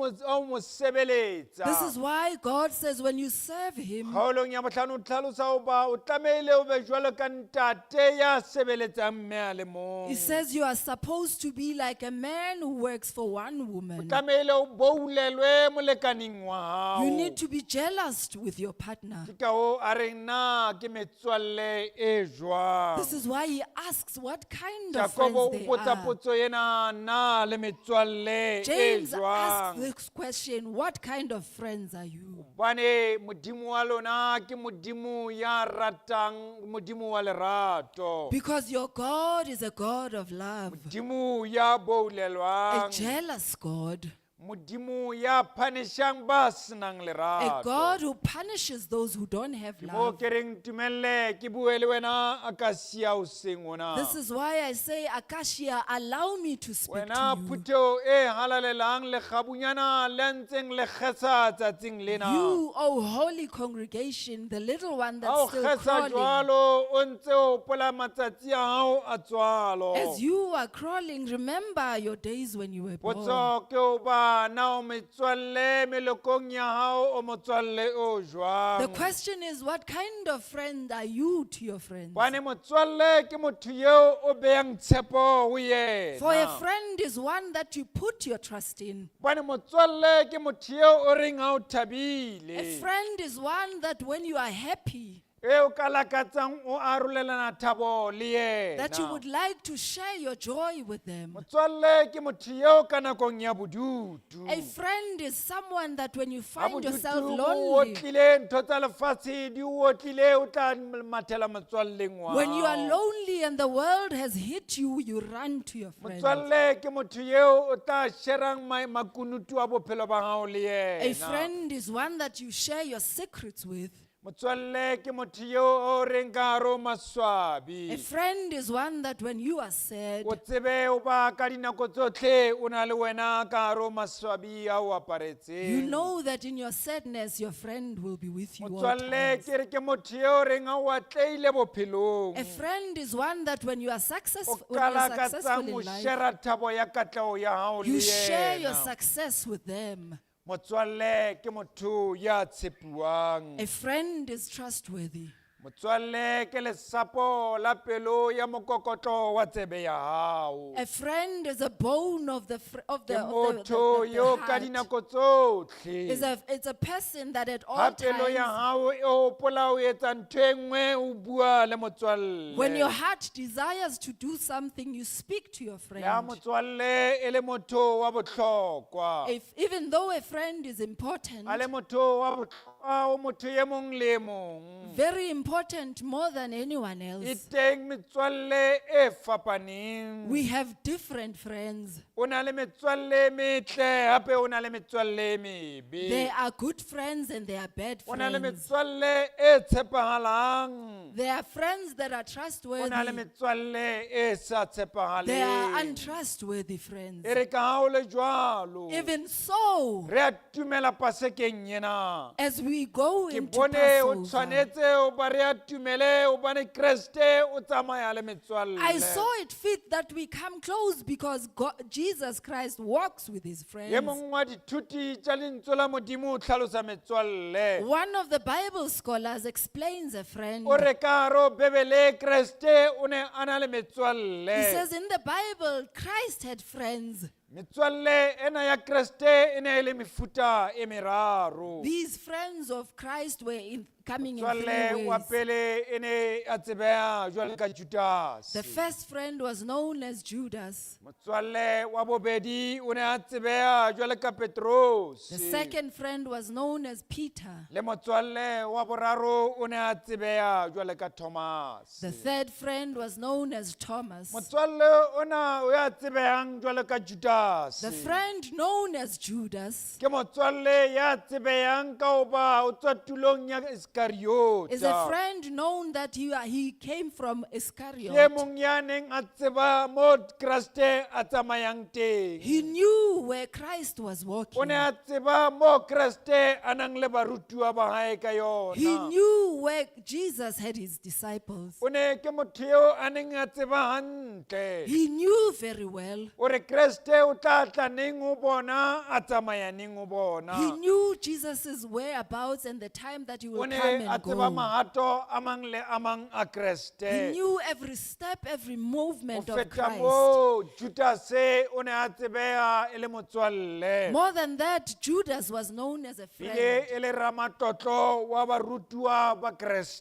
Speaker 1: mo sebeletsa.
Speaker 2: This is why God says when you serve him,
Speaker 1: Kgaolong ya bohlano o tlhalosa hoba o tlamehile o be jwalo ka ntate ya sebeletsang mme a le mong.
Speaker 2: he says you are supposed to be like a man who works for one
Speaker 1: O
Speaker 2: woman.
Speaker 1: tlamehile o boulelwe molekaning wa hao.
Speaker 2: You need to be jealous with your partner.
Speaker 1: Ke ka hoo a reng na ke metswalle e jwang.
Speaker 2: This is why he asks what kind of friends
Speaker 1: Jakobo o
Speaker 2: they
Speaker 1: potsa
Speaker 2: are.
Speaker 1: potso ena na le metswalle e
Speaker 2: James asks
Speaker 1: jwang.
Speaker 2: this question, what kind of friends are you?
Speaker 1: Bane modimo wa lona ke modimo ya ratang, modimo wa lerato.
Speaker 2: Because your God is a God of love,
Speaker 1: Modimo ya
Speaker 2: a
Speaker 1: boulelwang.
Speaker 2: jealous God.
Speaker 1: modimo ya punishang ba senang
Speaker 2: A
Speaker 1: lerato.
Speaker 2: God who punishes those who don't have
Speaker 1: Ke mo
Speaker 2: love.
Speaker 1: ke reng tumelle ke bue le wena Akasia hoseng ona.
Speaker 2: This is why I say, Akasia, allow me to speak
Speaker 1: Wena
Speaker 2: to you.
Speaker 1: phutheo e halalelang le kgabunyana le ntseng le kgetsa tsatsing lena.
Speaker 2: You, O holy congregation, the little one
Speaker 1: Ha o
Speaker 2: that's still
Speaker 1: kgetsa
Speaker 2: crawling.
Speaker 1: jwalo o ntse o hopola matsatsi a hao a tswalo.
Speaker 2: As you are crawling, remember your days when you were born.
Speaker 1: Potso ke o ba na o metswalle melokong ya hao o motswalle o jwang.
Speaker 2: The question is, what kind of friend are you to your friends?
Speaker 1: Bane motswalle ke motho yeo o behang tshepo ho yena.
Speaker 2: For a friend is one that you put your trust in.
Speaker 1: Bane motswalle ke motho yeo o reng ha o
Speaker 2: A
Speaker 1: thabile.
Speaker 2: friend is one that when you are happy,
Speaker 1: E o ka lakatsang o arolelana thabo le yena.
Speaker 2: that you would like to share your joy with them.
Speaker 1: Motswalle ke motho yeo ka nakong ya bodutu.
Speaker 2: A friend is someone that when you
Speaker 1: Ha
Speaker 2: find yourself
Speaker 1: bodutu bo
Speaker 2: lonely,
Speaker 1: otlile, ntho tsa lefatshe di o otlile, o tla mathela motswalleng wa
Speaker 2: when you are
Speaker 1: hao.
Speaker 2: lonely and the world has hit you, you run to your friends.
Speaker 1: Motswalle ke motho yeo o tla sharang makunutu a bophelo ba hao le
Speaker 2: A
Speaker 1: yena.
Speaker 2: friend is one that you share your secrets with.
Speaker 1: Motswalle ke motho yeo o reng ka hare ho
Speaker 2: A
Speaker 1: maswabi.
Speaker 2: friend is one that when you are sad,
Speaker 1: O tsebe o ba ka dinako tsotlhe o na le wena ka hare ho maswabi a o aparetseng.
Speaker 2: you know that in your sadness, your friend will be with you all
Speaker 1: Motswalle
Speaker 2: times.
Speaker 1: ke re ke motho yeo o reng ha o atleile bophelong.
Speaker 2: A friend is one that when you are
Speaker 1: O
Speaker 2: successful,
Speaker 1: ka
Speaker 2: in
Speaker 1: lakatsang ho
Speaker 2: life,
Speaker 1: shera thabo ya katleho ya hao le
Speaker 2: you share your
Speaker 1: yena.
Speaker 2: success with them.
Speaker 1: Motswalle ke motho ya tshepuwang.
Speaker 2: A friend is trustworthy.
Speaker 1: Motswalle ke lesapo la pelo ya mokokotlo wa tsebe ya hao.
Speaker 2: A friend is a bone of the
Speaker 1: Ke motho yo ka
Speaker 2: heart.
Speaker 1: dinako tsotlhe.
Speaker 2: It's a person that at all
Speaker 1: Ha pelo ya
Speaker 2: times,
Speaker 1: hao e hopola ho etsa ntho e nngwe o bua le motswalle.
Speaker 2: when your heart desires to do something, you speak to your
Speaker 1: Ya
Speaker 2: friend.
Speaker 1: motswalle e le motho wa bohlokwa.
Speaker 2: Even though a friend is important,
Speaker 1: A le motho wa bohlokwa o motho ye mong le mong.
Speaker 2: very important more than anyone
Speaker 1: E
Speaker 2: else,
Speaker 1: teng metswalle e fapaneng.
Speaker 2: we have different friends.
Speaker 1: O na le metswalle e metle hape o na le metswalle e mebe.
Speaker 2: There are good friends and there are bad
Speaker 1: O na le
Speaker 2: friends.
Speaker 1: metswalle e tshepahalang.
Speaker 2: There are friends that are
Speaker 1: O na le
Speaker 2: trustworthy.
Speaker 1: metswalle e sa
Speaker 2: There are
Speaker 1: tshepahaleng.
Speaker 2: untrustworthy friends.
Speaker 1: E re ka ha o le jwalo,
Speaker 2: Even so,
Speaker 1: re a tumela pasekeng ena.
Speaker 2: as we go
Speaker 1: Ke
Speaker 2: into
Speaker 1: bone o
Speaker 2: Passover,
Speaker 1: tshwanetse o ba re a tumele o bane Kriste o tsamaya le metswalle.
Speaker 2: I saw it fit that we come close because Jesus Christ walks with his
Speaker 1: Ye
Speaker 2: friends.
Speaker 1: mong wa dithuti tša lentswe la Modimo o tlhalosa metswalle.
Speaker 2: One of the Bible scholars explains a friend.
Speaker 1: O re ka hare ho Bebele Kriste o ne a na le
Speaker 2: He
Speaker 1: metswalle.
Speaker 2: says in the Bible, Christ had friends.
Speaker 1: Metswalle ena ya Kriste e ne e le mefuta e meraro.
Speaker 2: These friends of Christ were coming in
Speaker 1: Metswalle
Speaker 2: three
Speaker 1: wa
Speaker 2: ways.
Speaker 1: pele e ne a tsebeha jwalo ka Judas.
Speaker 2: The first friend was known as Judas.
Speaker 1: Motswalle wa bobedi o ne a tsebeha jwalo ka Petros.
Speaker 2: The second friend was known as Peter.
Speaker 1: Le motswalle wa boraro o ne a tsebeha jwalo ka Thomas.
Speaker 2: The third friend was known as Thomas.
Speaker 1: Motswalle ona o ya tsebehang jwalo ka Judas.
Speaker 2: The friend known as Judas
Speaker 1: Ke motswalle ya tsebehang ka ho ba o tswa tulong ya Iscariot.
Speaker 2: is a friend known that he came from
Speaker 1: Ke
Speaker 2: Iscariot.
Speaker 1: mong ya neng a tseba mo Kriste a tsamayang teng.
Speaker 2: He knew where Christ was
Speaker 1: O
Speaker 2: walking.
Speaker 1: ne a tseba mo Kriste a nang le barutuwa ba hae ka
Speaker 2: He
Speaker 1: yona.
Speaker 2: knew where Jesus had his disciples.
Speaker 1: O ne ke motho eo a neng a tseba hantle.
Speaker 2: He knew very well.
Speaker 1: O re Kriste o tla tla neng ho bona a tsamaya neng ho bona.
Speaker 2: He knew Jesus' whereabouts and the time that he
Speaker 1: O
Speaker 2: will
Speaker 1: ne
Speaker 2: come
Speaker 1: a
Speaker 2: and
Speaker 1: tseba
Speaker 2: go.
Speaker 1: mahato a mang le a mang a
Speaker 2: He
Speaker 1: Kriste.
Speaker 2: knew every step, every
Speaker 1: Ho
Speaker 2: movement of
Speaker 1: feta
Speaker 2: Christ.
Speaker 1: moo Judas o ne a tsebeha e le motswalle.
Speaker 2: More than that, Judas was known as a
Speaker 1: Bile
Speaker 2: friend.
Speaker 1: e le ramatlotlo wa barutuwa ba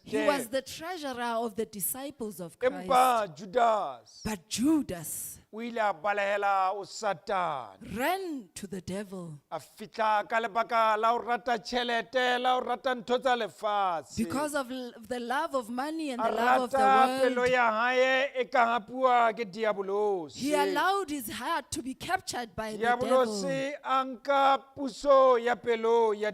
Speaker 2: He was
Speaker 1: Kriste.
Speaker 2: the treasurer of the disciples of Christ.
Speaker 1: Empa Judas
Speaker 2: But Judas,
Speaker 1: o ile a balehela o Satan.
Speaker 2: ran to the devil
Speaker 1: A fitla ka lebaka la o rata tšhelete, la o rata ntho tsa lefatshe.
Speaker 2: because of the love of money and
Speaker 1: A
Speaker 2: the love of the
Speaker 1: rata pelo
Speaker 2: world.
Speaker 1: ya hae e ka hapuwa ke diabolosi.
Speaker 2: He allowed his heart to be captured by the devil.
Speaker 1: Diabolosi a nka puso ya pelo ya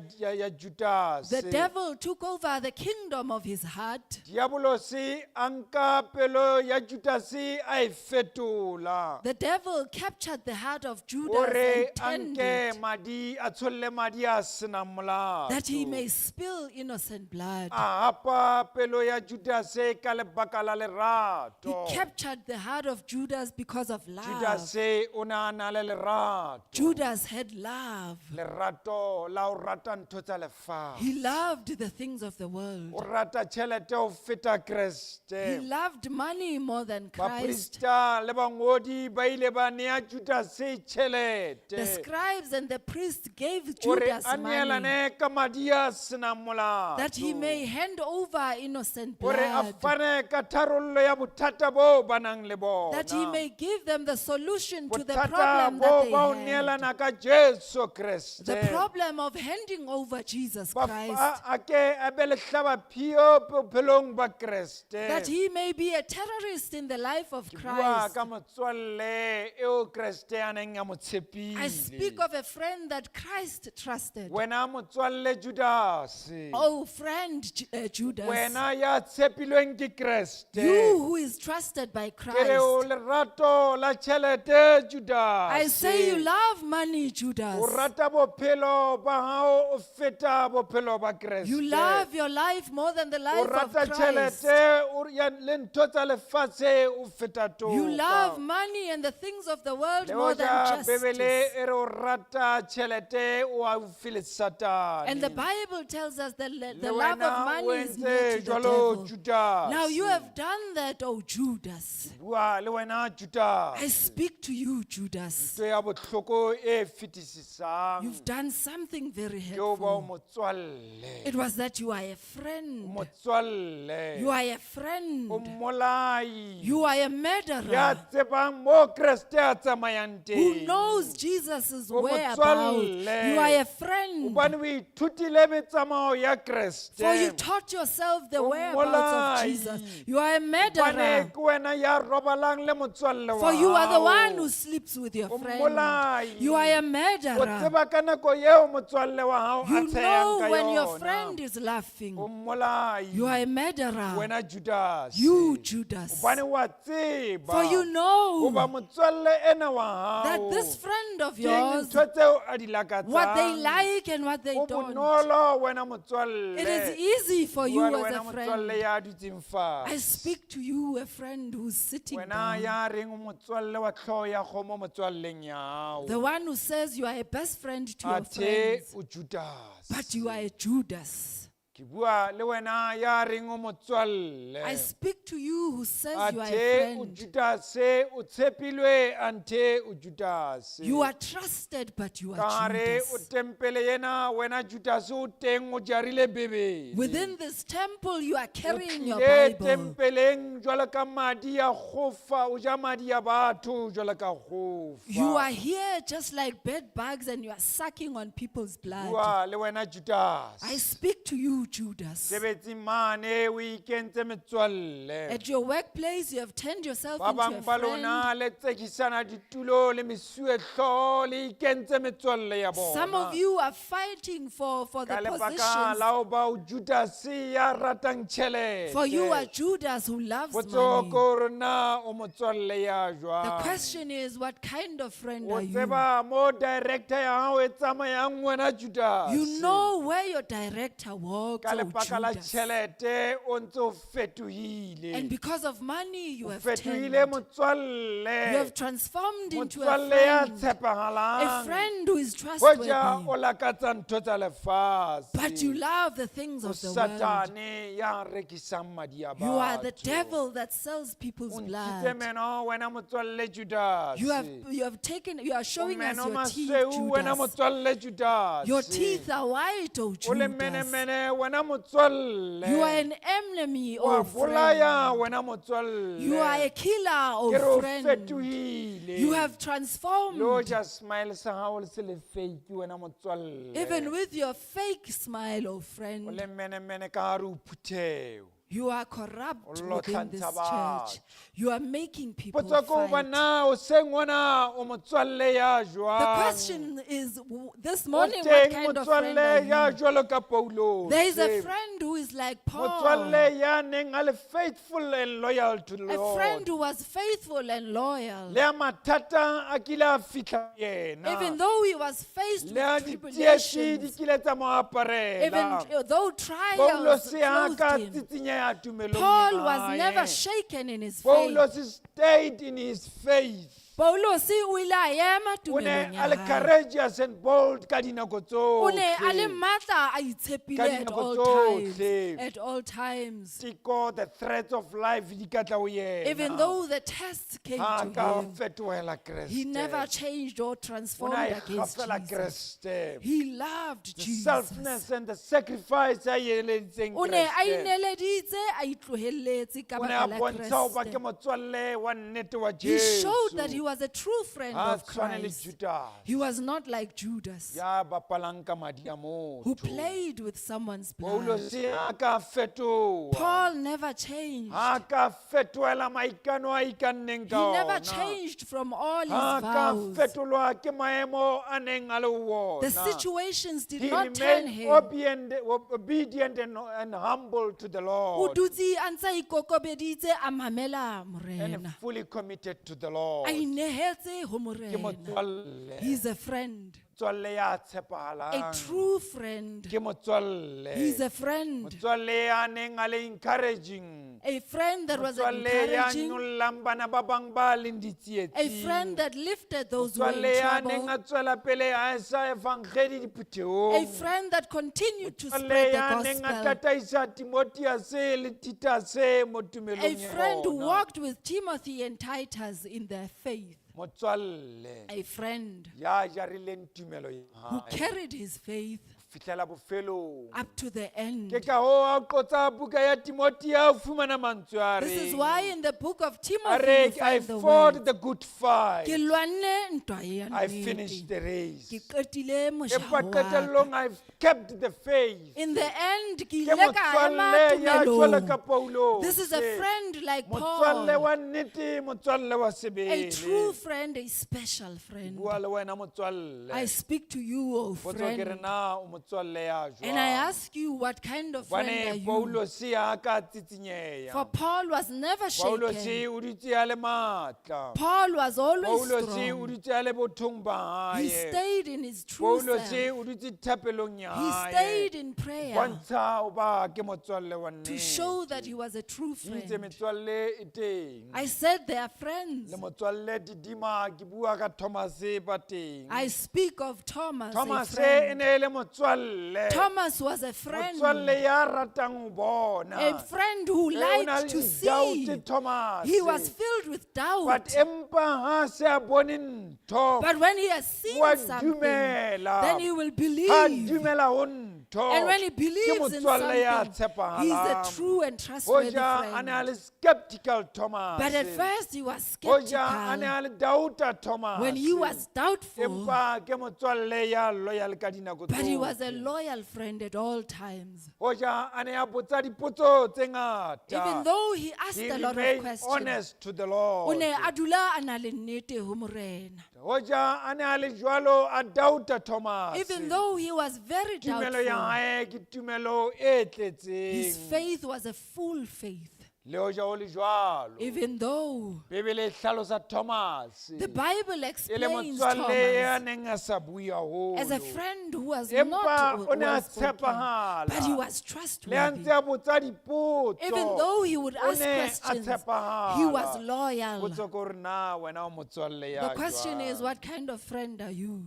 Speaker 1: Judas.
Speaker 2: The devil took over the kingdom of his heart.
Speaker 1: Diabolosi a nka pelo ya Judasi a e fetola.
Speaker 2: The devil captured the heart of Judas
Speaker 1: Ore
Speaker 2: and turned
Speaker 1: anke
Speaker 2: it
Speaker 1: madi a tsholle madi a senang molato.
Speaker 2: that he may spill innocent blood.
Speaker 1: A hapa pelo ya Judase ka lebaka la
Speaker 2: He
Speaker 1: lerato.
Speaker 2: captured the heart of Judas because of love.
Speaker 1: Judase o ne a na le lerato.
Speaker 2: Judas had love.
Speaker 1: Lerato la o rata ntho tsa lefatshe.
Speaker 2: He loved the things of the world.
Speaker 1: O rata tšhelete o feta
Speaker 2: He
Speaker 1: Kriste.
Speaker 2: loved money more than Christ.
Speaker 1: Baprista le bangodi ba ile ba nea Judase tšhelete.
Speaker 2: The scribes and the priests gave
Speaker 1: Ore
Speaker 2: Judas
Speaker 1: a
Speaker 2: money
Speaker 1: neelane ka madi a senang molato.
Speaker 2: that he may hand over innocent
Speaker 1: Ore a
Speaker 2: blood,
Speaker 1: fane ka tharollo ya bothata bo ba nang le bona.
Speaker 2: that he may give them the solution to the
Speaker 1: Bothata
Speaker 2: problem
Speaker 1: bo
Speaker 2: that
Speaker 1: ba o
Speaker 2: they had.
Speaker 1: neelana ka Jesu Kriste.
Speaker 2: The problem of handing over Jesus Christ,
Speaker 1: A ke a be lehlabaphio bophelong ba Kriste.
Speaker 2: that he may be a terrorist in the life of
Speaker 1: Bua
Speaker 2: Christ.
Speaker 1: ka motswalle eo Kriste a neng a mo tshepile.
Speaker 2: I speak of a friend that Christ trusted.
Speaker 1: Wena motswalle Judas.
Speaker 2: Oh, friend Judas,
Speaker 1: Wena ya tshepilweng ke Kriste.
Speaker 2: you who is trusted by
Speaker 1: Ke re o
Speaker 2: Christ.
Speaker 1: lerato la tšhelete Judas.
Speaker 2: I say you love money, Judas.
Speaker 1: O rata bophelo ba hao o feta bophelo ba Kriste.
Speaker 2: You love your life more than the
Speaker 1: O
Speaker 2: life of
Speaker 1: rata
Speaker 2: Christ.
Speaker 1: tšhelete le ntho tsa lefatshe o feta toka.
Speaker 2: You love money and the things of the world
Speaker 1: Le
Speaker 2: more than
Speaker 1: hoja Bebele
Speaker 2: justice.
Speaker 1: e re o rata tšhelete o haufi le Satane.
Speaker 2: And the Bible tells us that the
Speaker 1: Le
Speaker 2: love of
Speaker 1: wena
Speaker 2: money
Speaker 1: o
Speaker 2: is near
Speaker 1: entse
Speaker 2: to the
Speaker 1: jwalo
Speaker 2: devil.
Speaker 1: Judas.
Speaker 2: Now you have done that, oh Judas.
Speaker 1: Bua le wena Judas.
Speaker 2: I speak to you, Judas.
Speaker 1: Ntho ya bohloko e fetisisang.
Speaker 2: You've done something very
Speaker 1: Ke o ba o
Speaker 2: hurtful.
Speaker 1: motswalle.
Speaker 2: It was that you are a friend.
Speaker 1: Motswalle.
Speaker 2: You are a
Speaker 1: O
Speaker 2: friend.
Speaker 1: mmolai.
Speaker 2: You are a
Speaker 1: Ya
Speaker 2: murderer
Speaker 1: tsebang mo Kriste a tsamayang
Speaker 2: who
Speaker 1: teng.
Speaker 2: knows Jesus'
Speaker 1: O
Speaker 2: whereabouts.
Speaker 1: motswalle.
Speaker 2: You are a friend.
Speaker 1: Hobane o ithutile metsamao ya Kriste.
Speaker 2: For you taught yourself the
Speaker 1: O
Speaker 2: whereabouts of
Speaker 1: mmolai.
Speaker 2: Jesus. You are a
Speaker 1: Hobane
Speaker 2: murderer.
Speaker 1: ke wena ya robalang le motswalle wa
Speaker 2: For you are the
Speaker 1: hao.
Speaker 2: one who sleeps with your
Speaker 1: O
Speaker 2: friend.
Speaker 1: mmolai.
Speaker 2: You are a
Speaker 1: O
Speaker 2: murderer.
Speaker 1: tseba ka nako eo motswalle wa hao a
Speaker 2: You
Speaker 1: tshehang
Speaker 2: know
Speaker 1: ka
Speaker 2: when your
Speaker 1: yona.
Speaker 2: friend is laughing.
Speaker 1: O mmolai.
Speaker 2: You are a murderer.
Speaker 1: Wena Judas.
Speaker 2: You, Judas.
Speaker 1: Hobane wa tseba.
Speaker 2: For you know
Speaker 1: Hoba motswalle ena wa hao.
Speaker 2: that this friend of
Speaker 1: Ke
Speaker 2: yours,
Speaker 1: ntho tseo a di lakatsang.
Speaker 2: what they like and what they
Speaker 1: O
Speaker 2: don't,
Speaker 1: bonolo wena motswalle.
Speaker 2: it is easy for you
Speaker 1: Bua le
Speaker 2: as
Speaker 1: wena
Speaker 2: a
Speaker 1: motswalle
Speaker 2: friend.
Speaker 1: ya dutseng fatshe.
Speaker 2: I speak to you, a friend who's sitting
Speaker 1: Wena
Speaker 2: down.
Speaker 1: ya reng o motswalle wa tlhoho ya kgomo motswalleng ya hao.
Speaker 2: The one who says you are a best friend to your
Speaker 1: Athe
Speaker 2: friends,
Speaker 1: o Judas.
Speaker 2: but you are a Judas.
Speaker 1: Ke bua le wena ya reng o motswalle.
Speaker 2: I speak to you who says you are a
Speaker 1: Athe o
Speaker 2: friend.
Speaker 1: Judas o tshepilwe ante o Judas.
Speaker 2: You are trusted, but you
Speaker 1: Ka
Speaker 2: are
Speaker 1: hare o
Speaker 2: Judas.
Speaker 1: tempele yena wena Judas o teng o jarile Bebele.
Speaker 2: Within this temple, you are carrying your
Speaker 1: Tlile
Speaker 2: Bible.
Speaker 1: tempeleng jwalo ka madi a gofa o ja madi a batho jwalo ka gofa.
Speaker 2: You are here just like bed bugs and you are sucking on people's blood.
Speaker 1: Bua le wena Judas.
Speaker 2: I speak to you, Judas.
Speaker 1: Sebetsing mane o ikentse metswalle.
Speaker 2: At your workplace, you have turned yourself
Speaker 1: Ba
Speaker 2: into a
Speaker 1: bang ba
Speaker 2: friend.
Speaker 1: lona le tsekisana ditulo le mesuehlooho le ikentse metswalle ya bona.
Speaker 2: Some of you are fighting for the
Speaker 1: Ka lebaka
Speaker 2: positions.
Speaker 1: la ho ba o Judas ya ratang tjhelete.
Speaker 2: For you are Judas who loves money.
Speaker 1: Potso ko re na o motswalle ya
Speaker 2: The
Speaker 1: jwang.
Speaker 2: question is, what kind of friend
Speaker 1: O
Speaker 2: are you?
Speaker 1: tseba mo director ya hao e tsamayang wena Judas.
Speaker 2: You know where your director works,
Speaker 1: Ka
Speaker 2: oh
Speaker 1: lebaka la
Speaker 2: Judas.
Speaker 1: tjhelete o ntse o fetohile.
Speaker 2: And because of money, you
Speaker 1: O
Speaker 2: have
Speaker 1: fetohile
Speaker 2: turned.
Speaker 1: motswalle.
Speaker 2: You have transformed into a
Speaker 1: Motswalle ya
Speaker 2: friend. A
Speaker 1: tshepahalang.
Speaker 2: friend who is
Speaker 1: Hoja
Speaker 2: trustworthy.
Speaker 1: o lakatsa ntho tsa lefatshe.
Speaker 2: But you love the things
Speaker 1: O
Speaker 2: of the world.
Speaker 1: Satane ya rekisang madi a
Speaker 2: You are the
Speaker 1: batho.
Speaker 2: devil that sells people's
Speaker 1: O ntshitse
Speaker 2: blood.
Speaker 1: meno wena motswalle Judas.
Speaker 2: You are showing us
Speaker 1: O
Speaker 2: your teeth,
Speaker 1: masweu wena
Speaker 2: Judas.
Speaker 1: motswalle Judas.
Speaker 2: Your teeth are white, oh
Speaker 1: O le
Speaker 2: Judas.
Speaker 1: menemene wena motswalle.
Speaker 2: You are an enemy,
Speaker 1: Wa
Speaker 2: oh
Speaker 1: bolaya
Speaker 2: friend.
Speaker 1: wena motswalle.
Speaker 2: You are a killer,
Speaker 1: Ke re
Speaker 2: oh
Speaker 1: o
Speaker 2: friend.
Speaker 1: fetohile.
Speaker 2: You have
Speaker 1: Lo
Speaker 2: transformed.
Speaker 1: ja smile sa hao le se le fake wena motswalle.
Speaker 2: Even with your fake smile, oh
Speaker 1: O
Speaker 2: friend,
Speaker 1: le mene ka hare ho phutheo.
Speaker 2: you are corrupt
Speaker 1: O
Speaker 2: within this
Speaker 1: tlhantsha
Speaker 2: church. You are making people
Speaker 1: Potso ko
Speaker 2: fight.
Speaker 1: bana o seng wana o motswalle ya jwang.
Speaker 2: The question is, this
Speaker 1: O
Speaker 2: morning, what
Speaker 1: teng
Speaker 2: kind of friend
Speaker 1: motswalle ya
Speaker 2: are you?
Speaker 1: jwalo ka Paulo.
Speaker 2: There is a friend who is like Paul,
Speaker 1: Motswalle ya neng a le faithful and loyal to the
Speaker 2: a
Speaker 1: Lord.
Speaker 2: friend who was faithful and loyal.
Speaker 1: Le a mathata a kile a fihla yena.
Speaker 2: Even though he was faced
Speaker 1: Le a
Speaker 2: with
Speaker 1: ditsietsi di
Speaker 2: tribulations,
Speaker 1: kile tsa mo aparela.
Speaker 2: even though
Speaker 1: Paulos
Speaker 2: trials
Speaker 1: ya ka
Speaker 2: clothed him,
Speaker 1: tsitsinya tumelong
Speaker 2: Paul
Speaker 1: ya
Speaker 2: was
Speaker 1: hae.
Speaker 2: never shaken in his faith.
Speaker 1: Paulos stayed in his faith.
Speaker 2: Paulos o ile a ema
Speaker 1: O ne
Speaker 2: tumelong ya
Speaker 1: a le
Speaker 2: hae.
Speaker 1: courageous and bold ka dinako
Speaker 2: O ne a le
Speaker 1: tsohle.
Speaker 2: matla a itshepile
Speaker 1: Ka
Speaker 2: at
Speaker 1: dinako
Speaker 2: all
Speaker 1: tsohle.
Speaker 2: times. At all times.
Speaker 1: Tiko the threats of life di ka tla ho yena.
Speaker 2: Even though the tests came
Speaker 1: Ha
Speaker 2: to
Speaker 1: ka
Speaker 2: him,
Speaker 1: fetohela Kreste.
Speaker 2: he never changed or
Speaker 1: O
Speaker 2: transformed
Speaker 1: ne a
Speaker 2: against
Speaker 1: ikgapela
Speaker 2: Jesus.
Speaker 1: Kreste.
Speaker 2: He loved
Speaker 1: The
Speaker 2: Jesus.
Speaker 1: selfness and the sacrifice a eleditseng
Speaker 2: O ne a
Speaker 1: Kreste.
Speaker 2: ineleditse a itlohelletse ka
Speaker 1: O ne
Speaker 2: baka
Speaker 1: a
Speaker 2: la
Speaker 1: bontsha ho ba ke
Speaker 2: Kreste.
Speaker 1: motswalle wa nnete wa
Speaker 2: He showed
Speaker 1: Jesu.
Speaker 2: that he was a true friend
Speaker 1: Ha
Speaker 2: of
Speaker 1: tshwane le
Speaker 2: Christ.
Speaker 1: Judas.
Speaker 2: He was not like Judas,
Speaker 1: Ya bapalang ka madi a
Speaker 2: who
Speaker 1: motho.
Speaker 2: played with someone's
Speaker 1: Paulos
Speaker 2: blood.
Speaker 1: a ka fetoha.
Speaker 2: Paul never changed.
Speaker 1: Ha ka fetohela maikano a ikanneng
Speaker 2: He
Speaker 1: ka
Speaker 2: never
Speaker 1: ona.
Speaker 2: changed from all
Speaker 1: Ha
Speaker 2: his
Speaker 1: ka
Speaker 2: vows.
Speaker 1: fetolwa ke maemo a neng a le ho
Speaker 2: The
Speaker 1: ona.
Speaker 2: situations did
Speaker 1: He
Speaker 2: not turn
Speaker 1: remained
Speaker 2: him.
Speaker 1: obedient and humble to the
Speaker 2: O
Speaker 1: Lord
Speaker 2: dutse a ntse a ikokobeditse a mamela
Speaker 1: and
Speaker 2: morena.
Speaker 1: fully committed to the Lord.
Speaker 2: A inehetse ho
Speaker 1: Ke
Speaker 2: morena.
Speaker 1: motswalle.
Speaker 2: He's a friend,
Speaker 1: Motswalle ya
Speaker 2: a
Speaker 1: tshepahalang.
Speaker 2: true friend.
Speaker 1: Ke motswalle.
Speaker 2: He's a friend,
Speaker 1: Motswalle ya neng a le encouraging.
Speaker 2: a friend that was
Speaker 1: Motswalle ya
Speaker 2: encouraging,
Speaker 1: nyollang bana ba bang ba leng
Speaker 2: a
Speaker 1: ditsietsing.
Speaker 2: friend that lifted those who were
Speaker 1: Motswalle
Speaker 2: in
Speaker 1: ya neng
Speaker 2: trouble,
Speaker 1: a tswela pele a sa evangeli
Speaker 2: a
Speaker 1: diphuthehong.
Speaker 2: friend that continued to
Speaker 1: Motswalle
Speaker 2: spread
Speaker 1: ya
Speaker 2: the
Speaker 1: neng a
Speaker 2: gospel,
Speaker 1: tataisa Timotheus le Titus mo tumelong
Speaker 2: a
Speaker 1: ya
Speaker 2: friend who
Speaker 1: bona.
Speaker 2: walked with Timothy and Titus in their faith,
Speaker 1: Motswalle
Speaker 2: a friend
Speaker 1: ya jarileng tumelo ya
Speaker 2: who
Speaker 1: hae.
Speaker 2: carried his faith
Speaker 1: Ho fihlela bofelong.
Speaker 2: up to the
Speaker 1: Ke
Speaker 2: end.
Speaker 1: ka hoo a qotsa buka ya Timothy a fumana mantswe a
Speaker 2: This is
Speaker 1: reng,
Speaker 2: why in the book of
Speaker 1: a
Speaker 2: Timothy
Speaker 1: re,
Speaker 2: you
Speaker 1: I
Speaker 2: find the
Speaker 1: fought
Speaker 2: word,
Speaker 1: the good fight.
Speaker 2: ke lwanne ntwa ya
Speaker 1: I finished
Speaker 2: nnete.
Speaker 1: the race.
Speaker 2: Ke qetile
Speaker 1: Empa
Speaker 2: mojaho wa ka.
Speaker 1: qetellong I've kept the faith.
Speaker 2: In the end, ke
Speaker 1: Ke
Speaker 2: ile ka ema
Speaker 1: motswalle ya jwalo ka
Speaker 2: tumelong.
Speaker 1: Paulo.
Speaker 2: This is a friend like
Speaker 1: Motswalle
Speaker 2: Paul,
Speaker 1: wa nnete, motswalle wa
Speaker 2: a true
Speaker 1: sebele.
Speaker 2: friend, a special friend.
Speaker 1: Bua le wena motswalle.
Speaker 2: I speak to you, oh
Speaker 1: Potso ke re
Speaker 2: friend,
Speaker 1: na o motswalle ya
Speaker 2: and I
Speaker 1: jwang?
Speaker 2: ask you, what kind of friend are
Speaker 1: Hobane
Speaker 2: you?
Speaker 1: Paulos ya ka tsitsinyeha.
Speaker 2: For Paul was never
Speaker 1: Paulos
Speaker 2: shaken.
Speaker 1: o dutse a le matla.
Speaker 2: Paul was always
Speaker 1: Paulos o
Speaker 2: strong.
Speaker 1: dutse a le bothong ba
Speaker 2: He
Speaker 1: hae.
Speaker 2: stayed in his true
Speaker 1: Paulos
Speaker 2: self.
Speaker 1: o dutse thapelong ya
Speaker 2: He
Speaker 1: hae.
Speaker 2: stayed in prayer
Speaker 1: Bontsha o ba ke motswalle wa
Speaker 2: to show that he
Speaker 1: nnete.
Speaker 2: was a true
Speaker 1: Ke itse
Speaker 2: friend.
Speaker 1: metswalle e teng.
Speaker 2: I said they are friends.
Speaker 1: Le motswalle didima ke bua ka Thomas ba teng.
Speaker 2: I speak of Thomas, a
Speaker 1: Thomas e
Speaker 2: friend.
Speaker 1: ne le motswalle.
Speaker 2: Thomas was a friend,
Speaker 1: Motswalle ya ratang ho bona.
Speaker 2: a friend who
Speaker 1: Eh, o na
Speaker 2: liked
Speaker 1: le
Speaker 2: to
Speaker 1: di-doubt,
Speaker 2: see.
Speaker 1: Thomas.
Speaker 2: He was filled with doubt.
Speaker 1: But empa ha se a bone ntho.
Speaker 2: But when he has seen
Speaker 1: Wa
Speaker 2: something,
Speaker 1: dumela.
Speaker 2: then he will
Speaker 1: Ha
Speaker 2: believe.
Speaker 1: dumela ho ntho.
Speaker 2: And when he
Speaker 1: Ke
Speaker 2: believes in
Speaker 1: motswalle ya
Speaker 2: something,
Speaker 1: tshepahalang.
Speaker 2: he's a true and trustworthy
Speaker 1: Hoja a ne a
Speaker 2: friend.
Speaker 1: le skeptical Thomas.
Speaker 2: But at first he was
Speaker 1: Hoja a ne
Speaker 2: skeptical.
Speaker 1: a le doubter Thomas.
Speaker 2: When he was doubtful,
Speaker 1: Empa ke motswalle ya loyal ka dinako
Speaker 2: but he was a
Speaker 1: tsohle.
Speaker 2: loyal friend at all times.
Speaker 1: Hoja a ne a botsa dipotso tse ngata.
Speaker 2: Even though he asked
Speaker 1: He
Speaker 2: a lot of
Speaker 1: remained
Speaker 2: questions,
Speaker 1: honest to the
Speaker 2: o
Speaker 1: Lord.
Speaker 2: ne a dula a na le nnete ho morena.
Speaker 1: Hoja a ne a le jwalo a doubter Thomas.
Speaker 2: Even though he was very
Speaker 1: Tumelo ya
Speaker 2: doubtful,
Speaker 1: hae ke tumelo e
Speaker 2: his
Speaker 1: tletseng.
Speaker 2: faith was a full faith.
Speaker 1: Le hoja ho le jwalo.
Speaker 2: Even though
Speaker 1: Bebele e hlalosa Thomas.
Speaker 2: the Bible
Speaker 1: E le
Speaker 2: explains
Speaker 1: motswalle ya
Speaker 2: Thomas
Speaker 1: neng a sa bue haholo.
Speaker 2: as a friend who was
Speaker 1: Empa
Speaker 2: not
Speaker 1: o ne a
Speaker 2: well-spoken,
Speaker 1: tshepahala.
Speaker 2: but he was
Speaker 1: Le a
Speaker 2: trustworthy.
Speaker 1: ntse a botsa dipotso.
Speaker 2: Even though he would
Speaker 1: O
Speaker 2: ask
Speaker 1: ne a
Speaker 2: questions,
Speaker 1: tshepahala.
Speaker 2: he was loyal.
Speaker 1: Potso ke hore na wena o motswalle ya
Speaker 2: The question is,
Speaker 1: jwang?
Speaker 2: what kind of friend are you?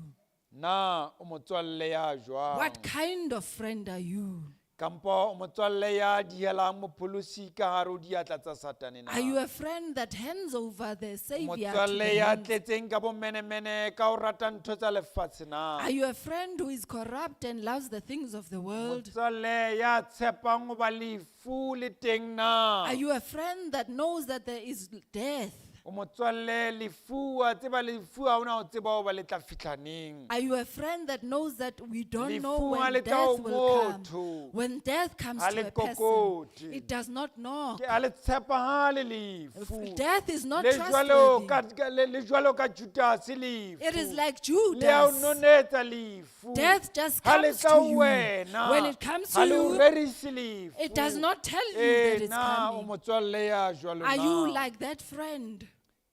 Speaker 1: Na o motswalle ya jwang?
Speaker 2: What kind of friend are you?
Speaker 1: kampo motswalle ya dielang mopholosi ka hare ho diatla tsa Satane na?
Speaker 2: Are you a friend that hands over the Savior to
Speaker 1: Motswalle
Speaker 2: the
Speaker 1: ya
Speaker 2: hands?
Speaker 1: tletseng ka bomenemene ka ho rata ntho tsa lefatshe na?
Speaker 2: Are you a friend who is corrupt and loves the things of the world?
Speaker 1: Motswalle ya tshepang ho ba lefu le teng na?
Speaker 2: Are you a friend that knows that there is death?
Speaker 1: O motswalle lefu wa tseba lefu ha ona o tseba ho ba le tla fihla neng?
Speaker 2: Are you a friend that knows that we don't know
Speaker 1: Lefu ha
Speaker 2: when
Speaker 1: le tla ho
Speaker 2: death will come?
Speaker 1: motho.
Speaker 2: When death comes
Speaker 1: Ha
Speaker 2: to
Speaker 1: le
Speaker 2: a person,
Speaker 1: kokoti.
Speaker 2: it does not knock.
Speaker 1: Ke a le tshepa ha le lefu.
Speaker 2: Death is not
Speaker 1: Le jwalo
Speaker 2: trustworthy.
Speaker 1: ka le jwalo ka Judas lefu.
Speaker 2: It is like
Speaker 1: Le a o
Speaker 2: Judas.
Speaker 1: nonetsa lefu.
Speaker 2: Death just
Speaker 1: Ha le
Speaker 2: comes
Speaker 1: tla
Speaker 2: to
Speaker 1: ho
Speaker 2: you.
Speaker 1: wena.
Speaker 2: When it comes
Speaker 1: Ha
Speaker 2: to
Speaker 1: le o
Speaker 2: you,
Speaker 1: rerise lefu.
Speaker 2: it does not tell you that it's
Speaker 1: na o
Speaker 2: coming.
Speaker 1: motswalle ya jwalo
Speaker 2: Are you
Speaker 1: na?
Speaker 2: like that friend?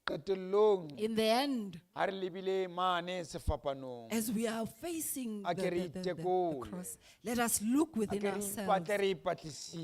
Speaker 1: Qetellong
Speaker 2: In the end,
Speaker 1: ha re lebile mane sefapanong.
Speaker 2: as we are facing
Speaker 1: A ke re
Speaker 2: the
Speaker 1: itekole.
Speaker 2: cross, let us look
Speaker 1: A
Speaker 2: within
Speaker 1: ke re
Speaker 2: ourselves.
Speaker 1: ipatle re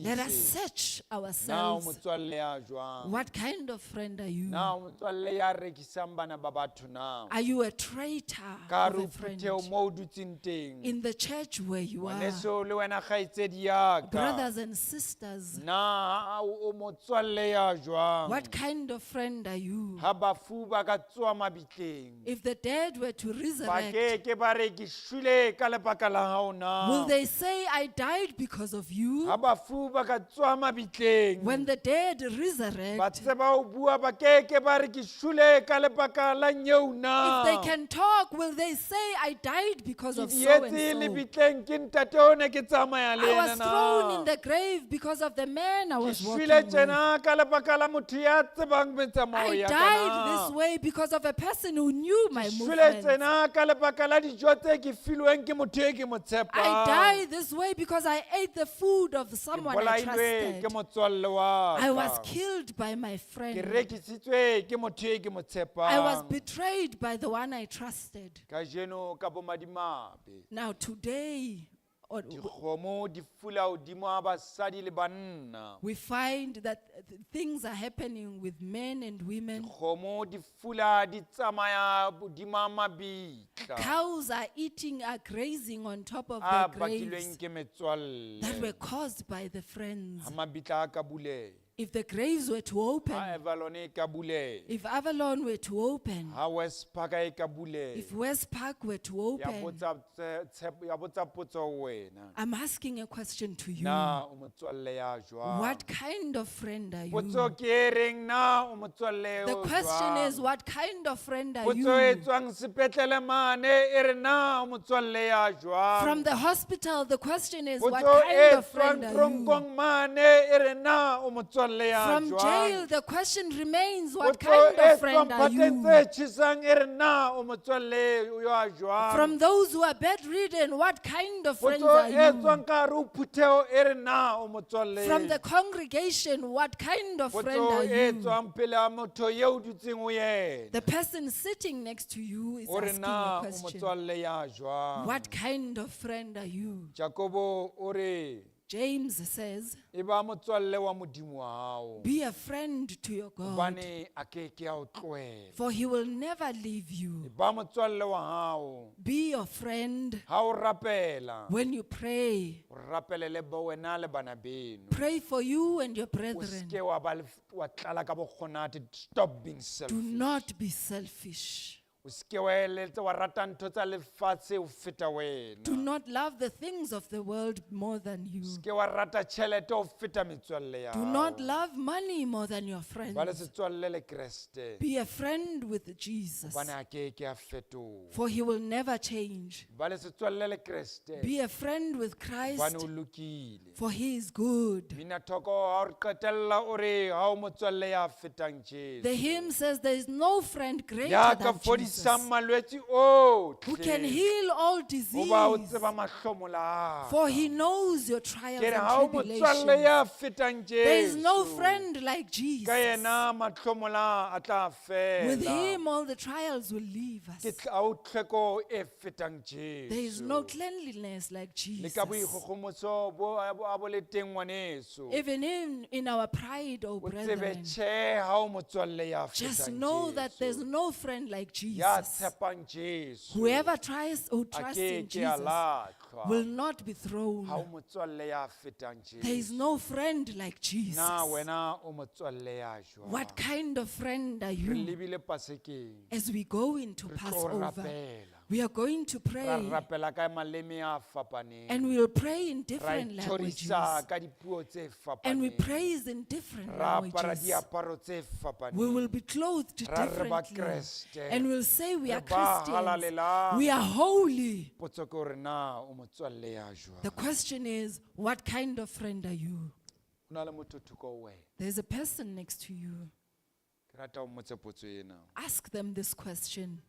Speaker 2: Let us
Speaker 1: ipatlisise.
Speaker 2: search
Speaker 1: Na o
Speaker 2: ourselves.
Speaker 1: motswalle ya jwang?
Speaker 2: What kind of friend are you?
Speaker 1: Na o motswalle ya rekisang bana ba batho na?
Speaker 2: Are you a traitor
Speaker 1: Ka
Speaker 2: of
Speaker 1: re
Speaker 2: a
Speaker 1: o
Speaker 2: friend?
Speaker 1: phuthe mo o dutseng teng.
Speaker 2: In the church where you are,
Speaker 1: Ngwaneso le wena kgaitsedi ya ka.
Speaker 2: brothers and sisters,
Speaker 1: Na o motswalle ya jwang?
Speaker 2: what kind of friend are you?
Speaker 1: Ha bafu ba ka tsoa mabitleng.
Speaker 2: If the dead were to
Speaker 1: Ba
Speaker 2: resurrect,
Speaker 1: ke ba re ke shwele ka lebaka la hao na?
Speaker 2: will they say, I died because of you?
Speaker 1: Ha bafu ba ka tsoa mabitleng.
Speaker 2: When the dead
Speaker 1: Ba
Speaker 2: resurrect,
Speaker 1: tseba ho bua ba ke ba re ke shwele ka lebaka la nyeu na?
Speaker 2: if they can talk, will they say, I died because
Speaker 1: Ke
Speaker 2: of so
Speaker 1: dietse
Speaker 2: and so?
Speaker 1: lebitleng ke ntate o ne ke tsamaya le
Speaker 2: I
Speaker 1: yena
Speaker 2: was
Speaker 1: na.
Speaker 2: thrown in the grave because of the man I
Speaker 1: Ke
Speaker 2: was walking
Speaker 1: shwele
Speaker 2: with.
Speaker 1: tjena ka lebaka la motho ya tsebang metsamao
Speaker 2: I
Speaker 1: ya ka
Speaker 2: died
Speaker 1: na.
Speaker 2: this way because of a person who knew my
Speaker 1: Shwele
Speaker 2: movements.
Speaker 1: tjena ka lebaka la dijo tse ke filweng ke motho e ke mo
Speaker 2: I
Speaker 1: tshepang.
Speaker 2: died this way because I ate the food of
Speaker 1: Ke
Speaker 2: someone I
Speaker 1: bolailwe ke
Speaker 2: trusted.
Speaker 1: motswalle wa
Speaker 2: I was
Speaker 1: ka.
Speaker 2: killed by my
Speaker 1: Ke
Speaker 2: friend.
Speaker 1: rekisitswe ke motho e ke mo
Speaker 2: I was
Speaker 1: tshepang.
Speaker 2: betrayed by the one I trusted.
Speaker 1: Kajeno ka bomadimabe.
Speaker 2: Now today,
Speaker 1: Dikgomo di fula hodimo ha basadi le banna.
Speaker 2: we find that things are happening with men and women.
Speaker 1: Dikgomo di fula di tsamaya hodima mabitla.
Speaker 2: Cows are eating, are grazing on top of
Speaker 1: A
Speaker 2: the
Speaker 1: bakilweng
Speaker 2: graves
Speaker 1: ke metswalle.
Speaker 2: that were caused by the friends.
Speaker 1: Ha mabitla a ka buleha.
Speaker 2: If the graves were to
Speaker 1: Ha
Speaker 2: open,
Speaker 1: Avalon e ka buleha.
Speaker 2: if Avalon were to open,
Speaker 1: Ha Westpark e ka buleha.
Speaker 2: if West Park were to
Speaker 1: Ya
Speaker 2: open,
Speaker 1: botsa potso ho wena.
Speaker 2: I'm asking a question to you.
Speaker 1: Na o motswalle ya jwang?
Speaker 2: What kind of friend are
Speaker 1: Potso
Speaker 2: you?
Speaker 1: ke e reng na o motswalle
Speaker 2: The
Speaker 1: o
Speaker 2: question
Speaker 1: jwang?
Speaker 2: is, what kind of friend are
Speaker 1: Potso e
Speaker 2: you?
Speaker 1: tswang sepetlele mane e re na o motswalle ya jwang?
Speaker 2: From the hospital, the question is, what
Speaker 1: Potso
Speaker 2: kind
Speaker 1: e
Speaker 2: of friend
Speaker 1: tswang
Speaker 2: are you?
Speaker 1: tronkong mane e re na o motswalle ya
Speaker 2: From
Speaker 1: jwang?
Speaker 2: jail, the question remains, what
Speaker 1: Potso
Speaker 2: kind
Speaker 1: e
Speaker 2: of friend
Speaker 1: tswang
Speaker 2: are
Speaker 1: phateng
Speaker 2: you?
Speaker 1: tse tjhesang e re na o motswalle ya jwang?
Speaker 2: From those who are bedridden, what kind of friends
Speaker 1: Potso
Speaker 2: are
Speaker 1: e
Speaker 2: you?
Speaker 1: tswang ka hare ho phuthego e re na o motswalle?
Speaker 2: From the congregation, what kind of friend
Speaker 1: Potso
Speaker 2: are
Speaker 1: e
Speaker 2: you?
Speaker 1: tswang pele ha motho eo o dutseng ho yena.
Speaker 2: The person sitting next to you is
Speaker 1: O re
Speaker 2: asking
Speaker 1: na
Speaker 2: a
Speaker 1: o
Speaker 2: question.
Speaker 1: motswalle ya jwang?
Speaker 2: What kind of friend are you?
Speaker 1: Jakobo o re
Speaker 2: James says,
Speaker 1: e ba motswalle wa modimo wa hao.
Speaker 2: be a friend to your God,
Speaker 1: Hobane a ke ke a o tlohela.
Speaker 2: for he will never leave
Speaker 1: E
Speaker 2: you.
Speaker 1: ba motswalle wa hao.
Speaker 2: Be your friend
Speaker 1: Ha o rapela,
Speaker 2: when you pray.
Speaker 1: o rapele le ba wena le bana beno.
Speaker 2: Pray for you and your
Speaker 1: O
Speaker 2: brethren.
Speaker 1: seke wa ba wa tlala ka bokgonate. Stop being
Speaker 2: Do
Speaker 1: selfish.
Speaker 2: not be selfish.
Speaker 1: O seke wa eletsa wa rata ntho tsa lefatshe ho feta wena.
Speaker 2: Do not love the things of the world more than you.
Speaker 1: Ke wa rata tjhelete ho feta metswalle ya
Speaker 2: Do
Speaker 1: hao.
Speaker 2: not love money more than your friends.
Speaker 1: Ba le setswalle le Kreste.
Speaker 2: Be a friend with Jesus,
Speaker 1: Hobane a ke ke a fetoha.
Speaker 2: for he will never change.
Speaker 1: Ba le setswalle le Kreste.
Speaker 2: Be a friend with
Speaker 1: Hobane
Speaker 2: Christ,
Speaker 1: o lokile.
Speaker 2: for he is good.
Speaker 1: Bina thoko ha re qetella o re ha o motswalle ya fetang Jesu.
Speaker 2: The hymn says there is no friend greater
Speaker 1: Ya ka
Speaker 2: than Jesus,
Speaker 1: fodisang malwetse ohle.
Speaker 2: who can heal all
Speaker 1: Hoba o
Speaker 2: disease,
Speaker 1: tseba mahlomola a
Speaker 2: for
Speaker 1: ka.
Speaker 2: he knows your trials
Speaker 1: Ke re ha o
Speaker 2: and
Speaker 1: motswalle
Speaker 2: tribulations.
Speaker 1: ya fetang
Speaker 2: There is no
Speaker 1: Jesu.
Speaker 2: friend like
Speaker 1: Ka
Speaker 2: Jesus.
Speaker 1: yena mahlomola a tla
Speaker 2: With
Speaker 1: fela.
Speaker 2: him, all the trials will leave us.
Speaker 1: Ke ha o tlhoko e fetang
Speaker 2: There is no
Speaker 1: Jesu.
Speaker 2: cleanliness like
Speaker 1: Le
Speaker 2: Jesus.
Speaker 1: ka boikgokgomotso bo a bo le teng ngwaneso.
Speaker 2: Even in our pride, oh
Speaker 1: O tsebe
Speaker 2: brethren,
Speaker 1: tjhe ha o motswalle ya
Speaker 2: just
Speaker 1: fetang
Speaker 2: know that there's
Speaker 1: Jesu.
Speaker 2: no friend like
Speaker 1: Ya
Speaker 2: Jesus.
Speaker 1: tshepang Jesu
Speaker 2: Whoever tries or
Speaker 1: a
Speaker 2: trusts
Speaker 1: ke
Speaker 2: in
Speaker 1: ke a
Speaker 2: Jesus
Speaker 1: lahlwa.
Speaker 2: will not be
Speaker 1: Ha o
Speaker 2: thrown.
Speaker 1: motswalle ya fetang
Speaker 2: There is
Speaker 1: Jesu.
Speaker 2: no friend like Jesus.
Speaker 1: Na wena o motswalle ya jwang?
Speaker 2: What kind of friend are
Speaker 1: Re
Speaker 2: you?
Speaker 1: lebile Pasekeng.
Speaker 2: As we go into
Speaker 1: Re tlo
Speaker 2: Passover,
Speaker 1: rapela.
Speaker 2: we are going to
Speaker 1: Ra
Speaker 2: pray
Speaker 1: rapela ka maleme a fapaneng.
Speaker 2: and we will pray in
Speaker 1: Ra
Speaker 2: different languages
Speaker 1: itshorisa ka dipuo tse
Speaker 2: and we
Speaker 1: fapaneng.
Speaker 2: praise in different
Speaker 1: Ra apara
Speaker 2: languages.
Speaker 1: diaparo tse fapaneng.
Speaker 2: We will be clothed
Speaker 1: Ra re ba
Speaker 2: differently
Speaker 1: Kreste.
Speaker 2: and we'll say we
Speaker 1: Re
Speaker 2: are
Speaker 1: ba
Speaker 2: Christians.
Speaker 1: halalelang.
Speaker 2: We are holy.
Speaker 1: Potso ke hore na o motswalle ya jwang?
Speaker 2: The question is, what kind of friend are you?
Speaker 1: Ho na le motho thoko ho wena.
Speaker 2: There's a person next to you.
Speaker 1: Ke rata o mmotse potso ena.
Speaker 2: Ask them this question.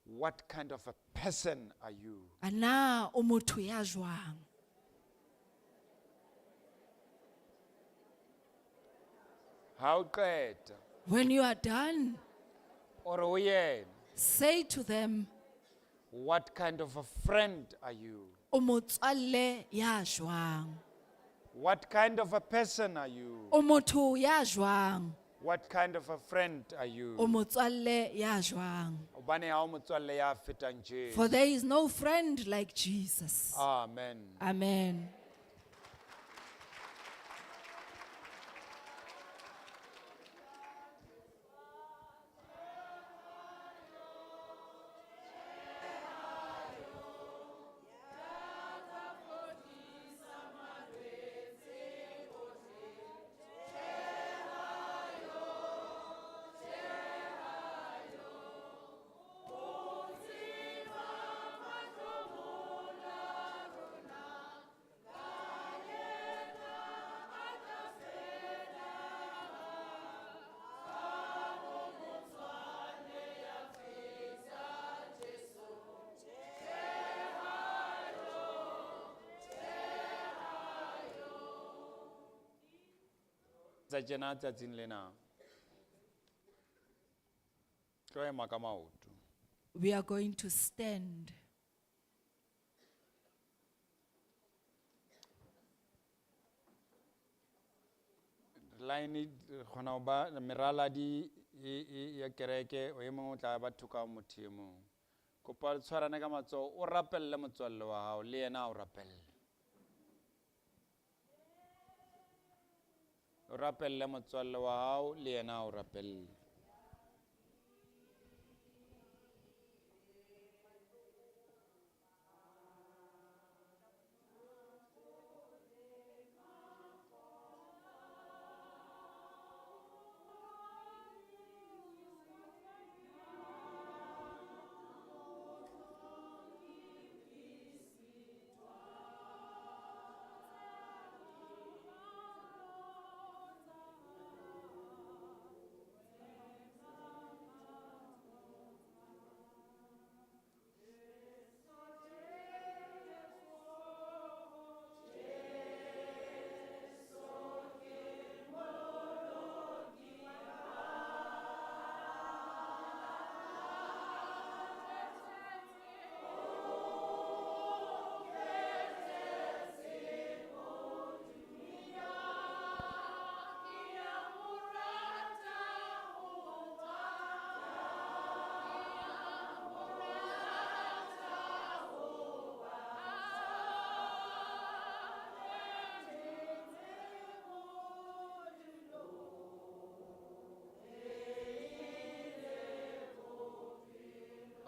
Speaker 1: What kind of a person are you?
Speaker 2: Ana o motho ya jwang?
Speaker 1: Ha o qeta
Speaker 2: When you are done,
Speaker 1: o re ho yena,
Speaker 2: say to them,
Speaker 1: what kind of a friend are you?
Speaker 2: o motswalle ya jwang?
Speaker 1: What kind of a person are you?
Speaker 2: O motho ya jwang?
Speaker 1: What kind of a friend are you?
Speaker 2: O motswalle ya jwang?
Speaker 1: Hobane ha o motswalle ya fetang Jesu.
Speaker 2: For there is no friend like Jesus.
Speaker 1: Amen.
Speaker 2: Amen.
Speaker 1: Tsa tjena tsatsing lena. Tlo ema ka maoto.
Speaker 2: We are going to stand.
Speaker 1: Line khona ho ba merala di ya kereke o emong o tla ba thuka motho e mong. Kopa tshwarane ka matsoho o rapelle motswalle wa hao le yena o rapelle. O rapelle motswalle wa hao le yena o rapelle.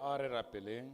Speaker 1: A re rapeleng.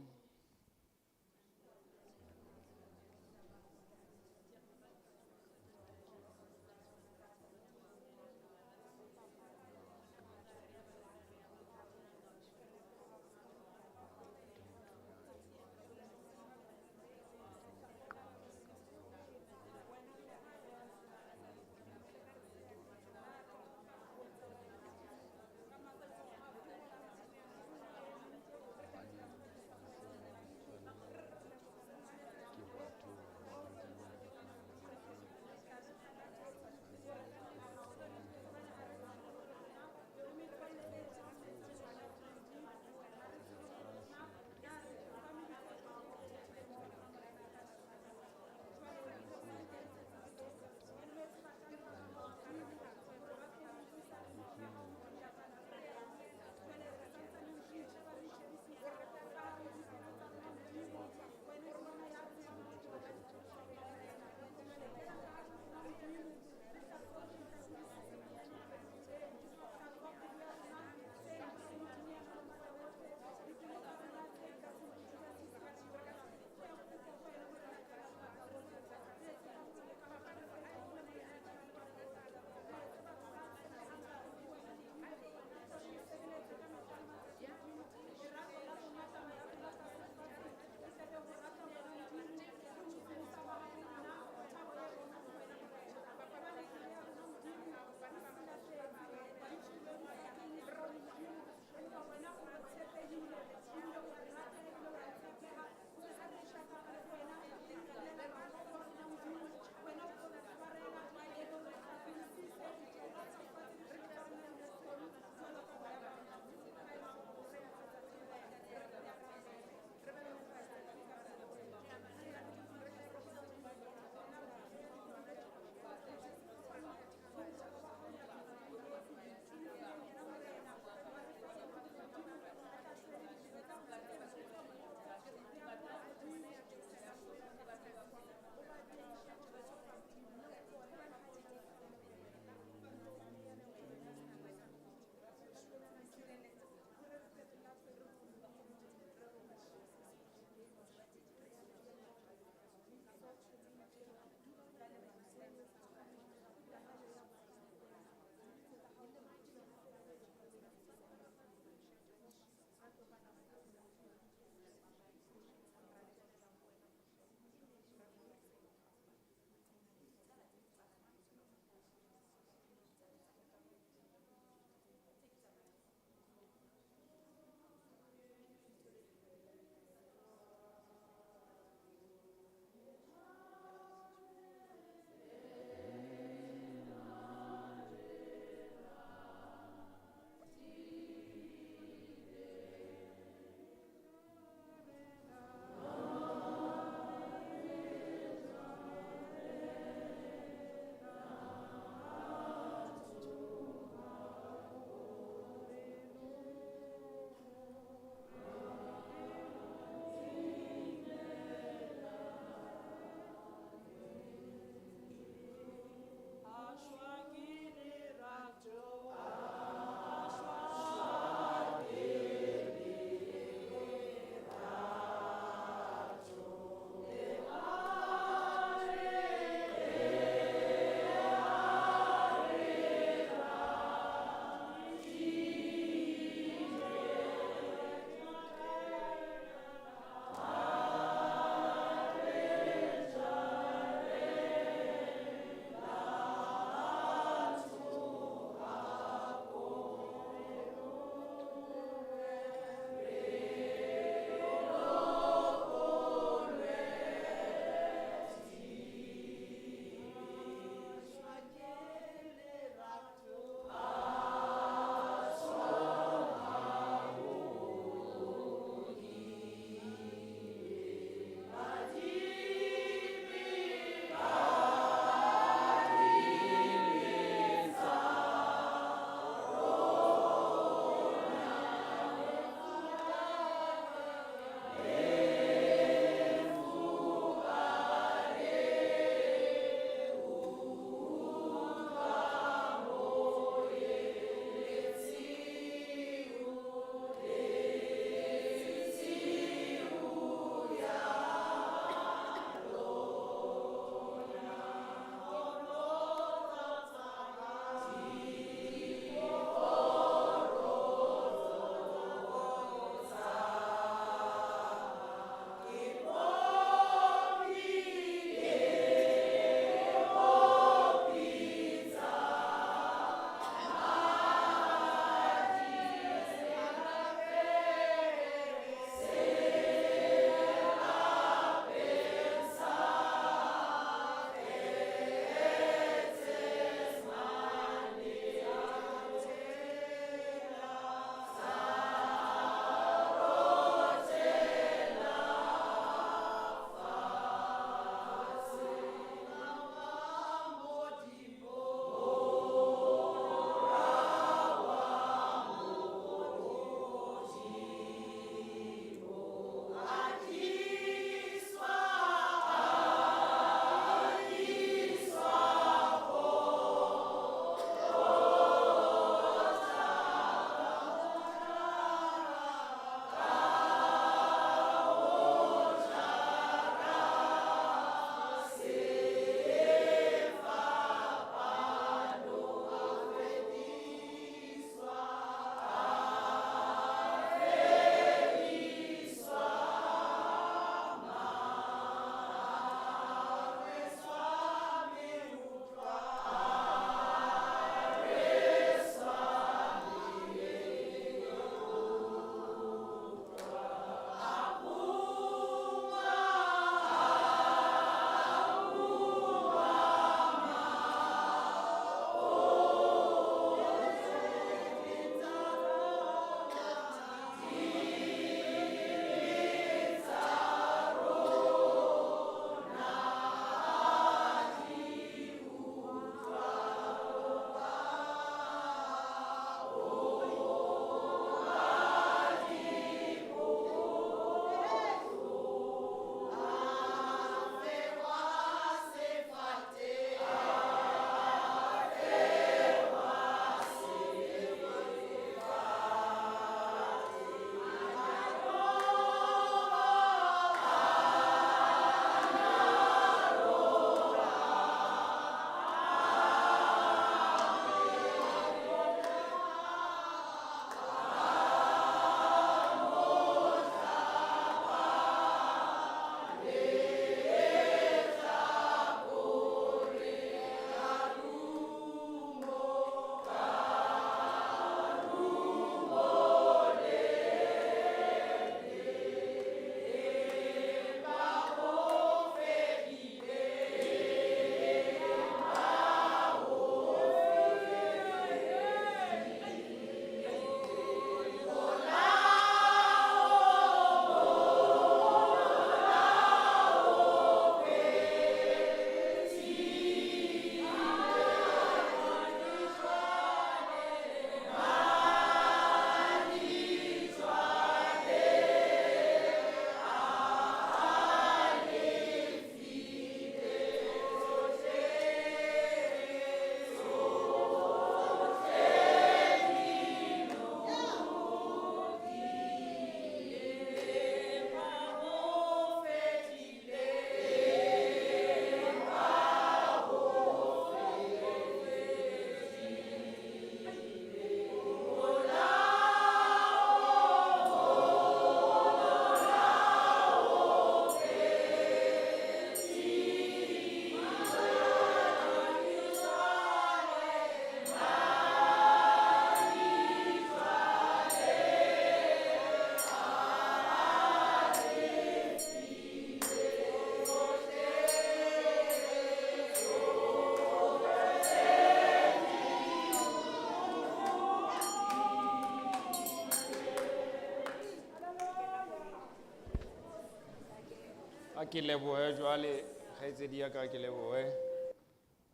Speaker 1: ke lebohe jwale kgaitsedi ya ka ke lebohe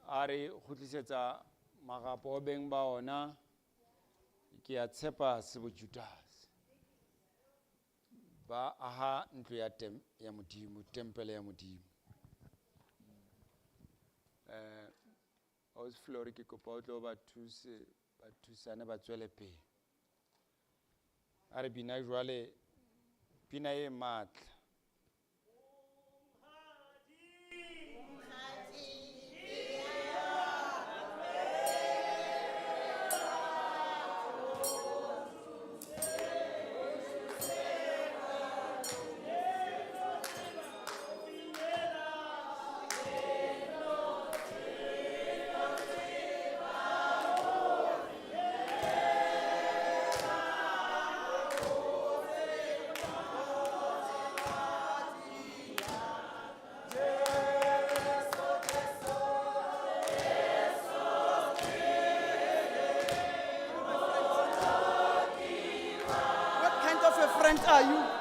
Speaker 1: a re go tlisetsa magapo o beng ba ona ke a tshepa sebojutase ba aha ntlo ya modimo tempele ya modimo Aus Flori ke kopa o tlo ba thusane ba tswele pele a re bina jwale pina e matla
Speaker 3: What kind of a friend are you?